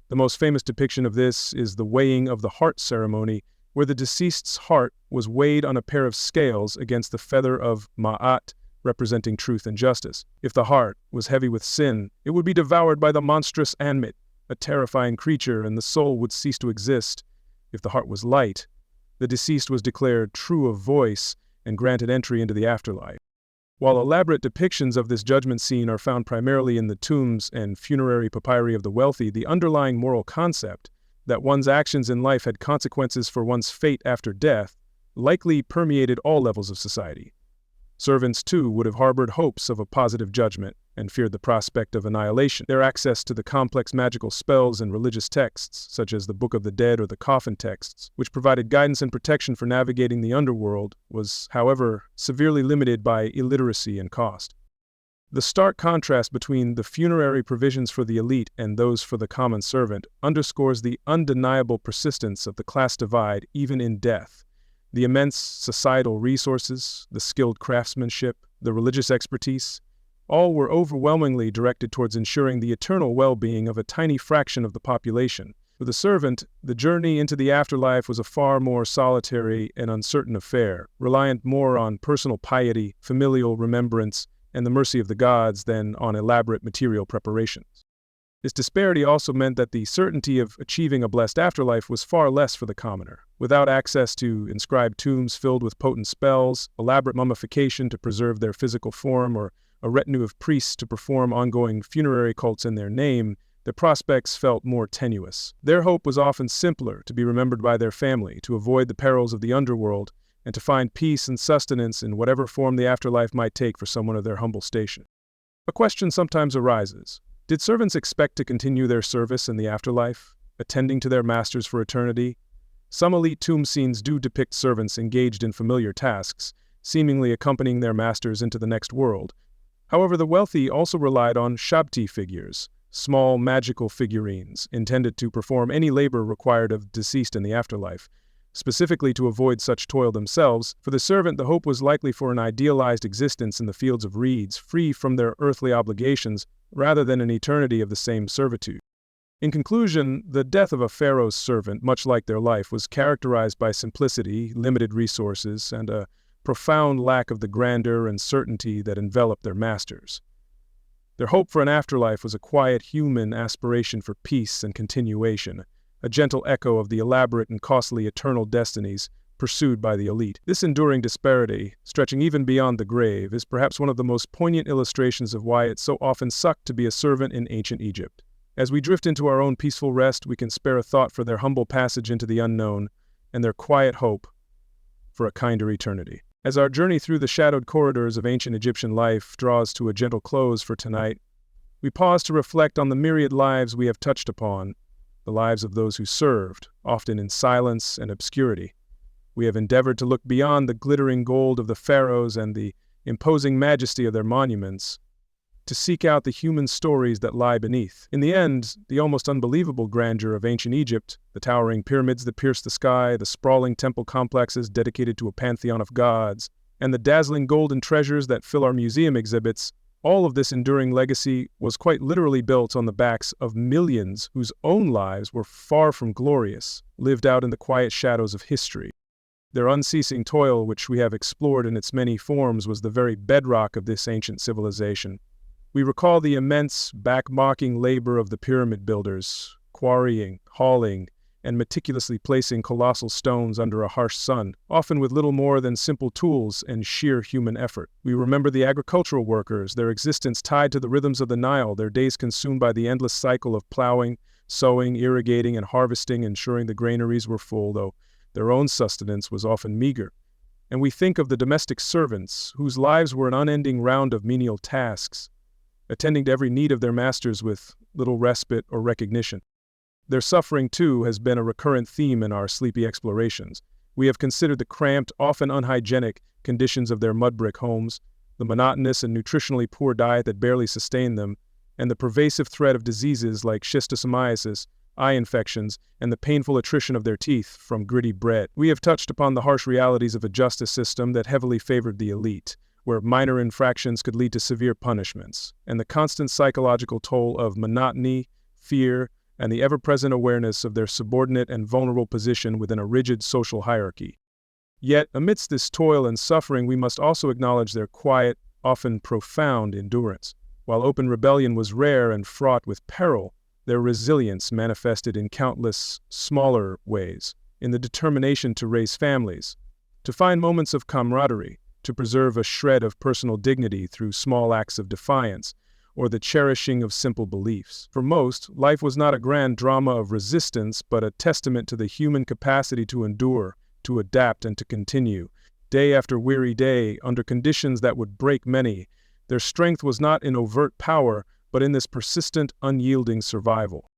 The most famous depiction of this is the weighing of the heart ceremony, where the deceased's heart was weighed on a pair of scales against the feather of Ma'at, representing truth and justice. If the heart was heavy with sin, it would be devoured by the monstrous Anmit, a terrifying creature, and the soul would cease to exist. If the heart was light, the deceased was declared true of voice and granted entry into the afterlife. While elaborate depictions of this judgment scene are found primarily in the tombs and funerary papyri of the wealthy, the underlying moral concept that one's actions in life had consequences for one's fate after death likely permeated all levels of society. Servants, too, would have harbored hopes of a positive judgment and feared the prospect of annihilation. Their access to the complex magical spells and religious texts, such as the Book of the Dead or the Coffin texts, which provided guidance and protection for navigating the underworld, was, however, severely limited by illiteracy and cost. The stark contrast between the funerary provisions for the elite and those for the common servant underscores the undeniable persistence of the class divide even in death. The immense societal resources, the skilled craftsmanship, the religious expertise, all were overwhelmingly directed towards ensuring the eternal well-being of a tiny fraction of the population. For the servant, the journey into the afterlife was a far more solitary and uncertain affair, reliant more on personal piety, familial remembrance, and the mercy of the gods than on elaborate material preparations. This disparity also meant that the certainty of achieving a blessed afterlife was far less for the commoner. Without access to inscribed tombs filled with potent spells, elaborate mummification to preserve their physical form, or a retinue of priests to perform ongoing funerary cults in their name, the prospects felt more tenuous. Their hope was often simpler: to be remembered by their family, to avoid the perils of the underworld, and to find peace and sustenance in whatever form the afterlife might take for someone of their humble station. A question sometimes arises. Did servants expect to continue their service in the afterlife, attending to their masters for eternity? Some elite tomb scenes do depict servants engaged in familiar tasks, seemingly accompanying their masters into the next world. However, the wealthy also relied on shabti figures, small magical figurines intended to perform any labor required of deceased in the afterlife, specifically to avoid such toil themselves. For the servant, the hope was likely for an idealized existence in the fields of reeds, free from their earthly obligations, rather than an eternity of the same servitude. In conclusion, the death of a pharaoh's servant, much like their life, was characterized by simplicity, limited resources, and a profound lack of the grandeur and certainty that enveloped their masters. Their hope for an afterlife was a quiet human aspiration for peace and continuation, a gentle echo of the elaborate and costly eternal destinies pursued by the elite. This enduring disparity, stretching even beyond the grave, is perhaps one of the most poignant illustrations of why it so often sucked to be a servant in ancient Egypt. As we drift into our own peaceful rest, we can spare a thought for their humble passage into the unknown and their quiet hope for a kinder eternity. As our journey through the shadowed corridors of ancient Egyptian life draws to a gentle close for tonight, we pause to reflect on the myriad lives we have touched upon, the lives of those who served, often in silence and obscurity. We have endeavored to look beyond the glittering gold of the pharaohs and the imposing majesty of their monuments, to seek out the human stories that lie beneath. In the end, the almost unbelievable grandeur of ancient Egypt, the towering pyramids that pierce the sky, the sprawling temple complexes dedicated to a pantheon of gods, and the dazzling golden treasures that fill our museum exhibits, all of this enduring legacy was quite literally built on the backs of millions whose own lives were far from glorious, lived out in the quiet shadows of history. Their unceasing toil, which we have explored in its many forms, was the very bedrock of this ancient civilization. We recall the immense, back-mocking labor of the pyramid builders, quarrying, hauling, and meticulously placing colossal stones under a harsh sun, often with little more than simple tools and sheer human effort. We remember the agricultural workers, their existence tied to the rhythms of the Nile, their days consumed by the endless cycle of plowing, sowing, irrigating, and harvesting, ensuring the granaries were full, though their own sustenance was often meager. And we think of the domestic servants, whose lives were an unending round of menial tasks, attending to every need of their masters with little respite or recognition. Their suffering, too, has been a recurrent theme in our sleepy explorations. We have considered the cramped, often unhygienic, conditions of their mudbrick homes, the monotonous and nutritionally poor diet that barely sustained them, and the pervasive threat of diseases like schistosomiasis, eye infections, and the painful attrition of their teeth from gritty bread. We have touched upon the harsh realities of a justice system that heavily favored the elite, where minor infractions could lead to severe punishments, and the constant psychological toll of monotony, fear, and the ever-present awareness of their subordinate and vulnerable position within a rigid social hierarchy. Yet, amidst this toil and suffering, we must also acknowledge their quiet, often profound endurance. While open rebellion was rare and fraught with peril, their resilience manifested in countless, smaller ways, in the determination to raise families, to find moments of camaraderie, to preserve a shred of personal dignity through small acts of defiance, or the cherishing of simple beliefs. For most, life was not a grand drama of resistance, but a testament to the human capacity to endure, to adapt, and to continue. Day after weary day, under conditions that would break many, their strength was not in overt power, but in this persistent, unyielding survival.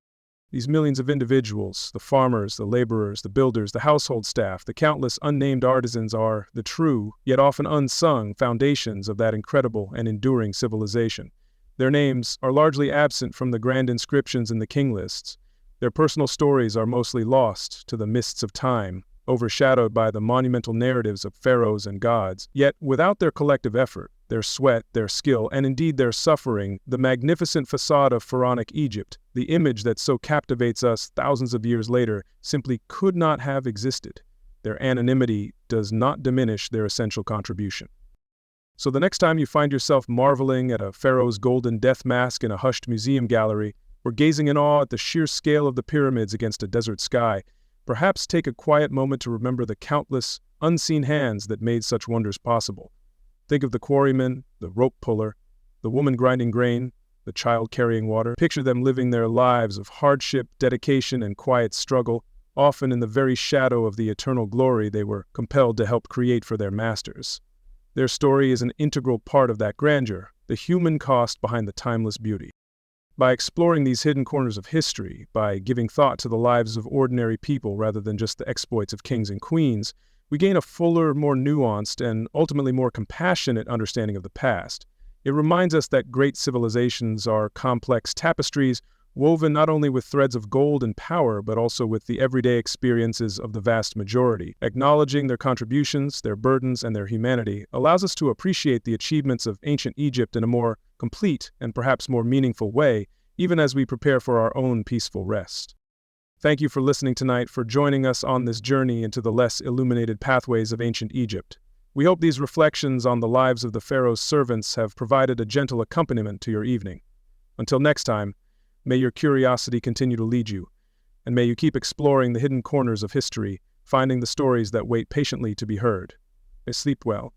These millions of individuals, the farmers, the laborers, the builders, the household staff, the countless unnamed artisans are the true, yet often unsung, foundations of that incredible and enduring civilization. Their names are largely absent from the grand inscriptions in the king lists. Their personal stories are mostly lost to the mists of time, overshadowed by the monumental narratives of pharaohs and gods. Yet, without their collective effort, their sweat, their skill, and indeed their suffering, the magnificent facade of pharaonic Egypt, the image that so captivates us thousands of years later, simply could not have existed. Their anonymity does not diminish their essential contribution. So the next time you find yourself marveling at a pharaoh's golden death mask in a hushed museum gallery, or gazing in awe at the sheer scale of the pyramids against a desert sky, perhaps take a quiet moment to remember the countless, unseen hands that made such wonders possible. Think of the quarryman, the rope puller, the woman grinding grain, the child carrying water. Picture them living their lives of hardship, dedication, and quiet struggle, often in the very shadow of the eternal glory they were compelled to help create for their masters. Their story is an integral part of that grandeur, the human cost behind the timeless beauty. By exploring these hidden corners of history, by giving thought to the lives of ordinary people rather than just the exploits of kings and queens, we gain a fuller, more nuanced, and ultimately more compassionate understanding of the past. It reminds us that great civilizations are complex tapestries woven not only with threads of gold and power, but also with the everyday experiences of the vast majority. Acknowledging their contributions, their burdens, and their humanity allows us to appreciate the achievements of ancient Egypt in a more complete and perhaps more meaningful way, even as we prepare for our own peaceful rest. Thank you for listening tonight, for joining us on this journey into the less illuminated pathways of ancient Egypt. We hope these reflections on the lives of the Pharaoh's servants have provided a gentle accompaniment to your evening. Until next time, may your curiosity continue to lead you, and may you keep exploring the hidden corners of history, finding the stories that wait patiently to be heard. May sleep well.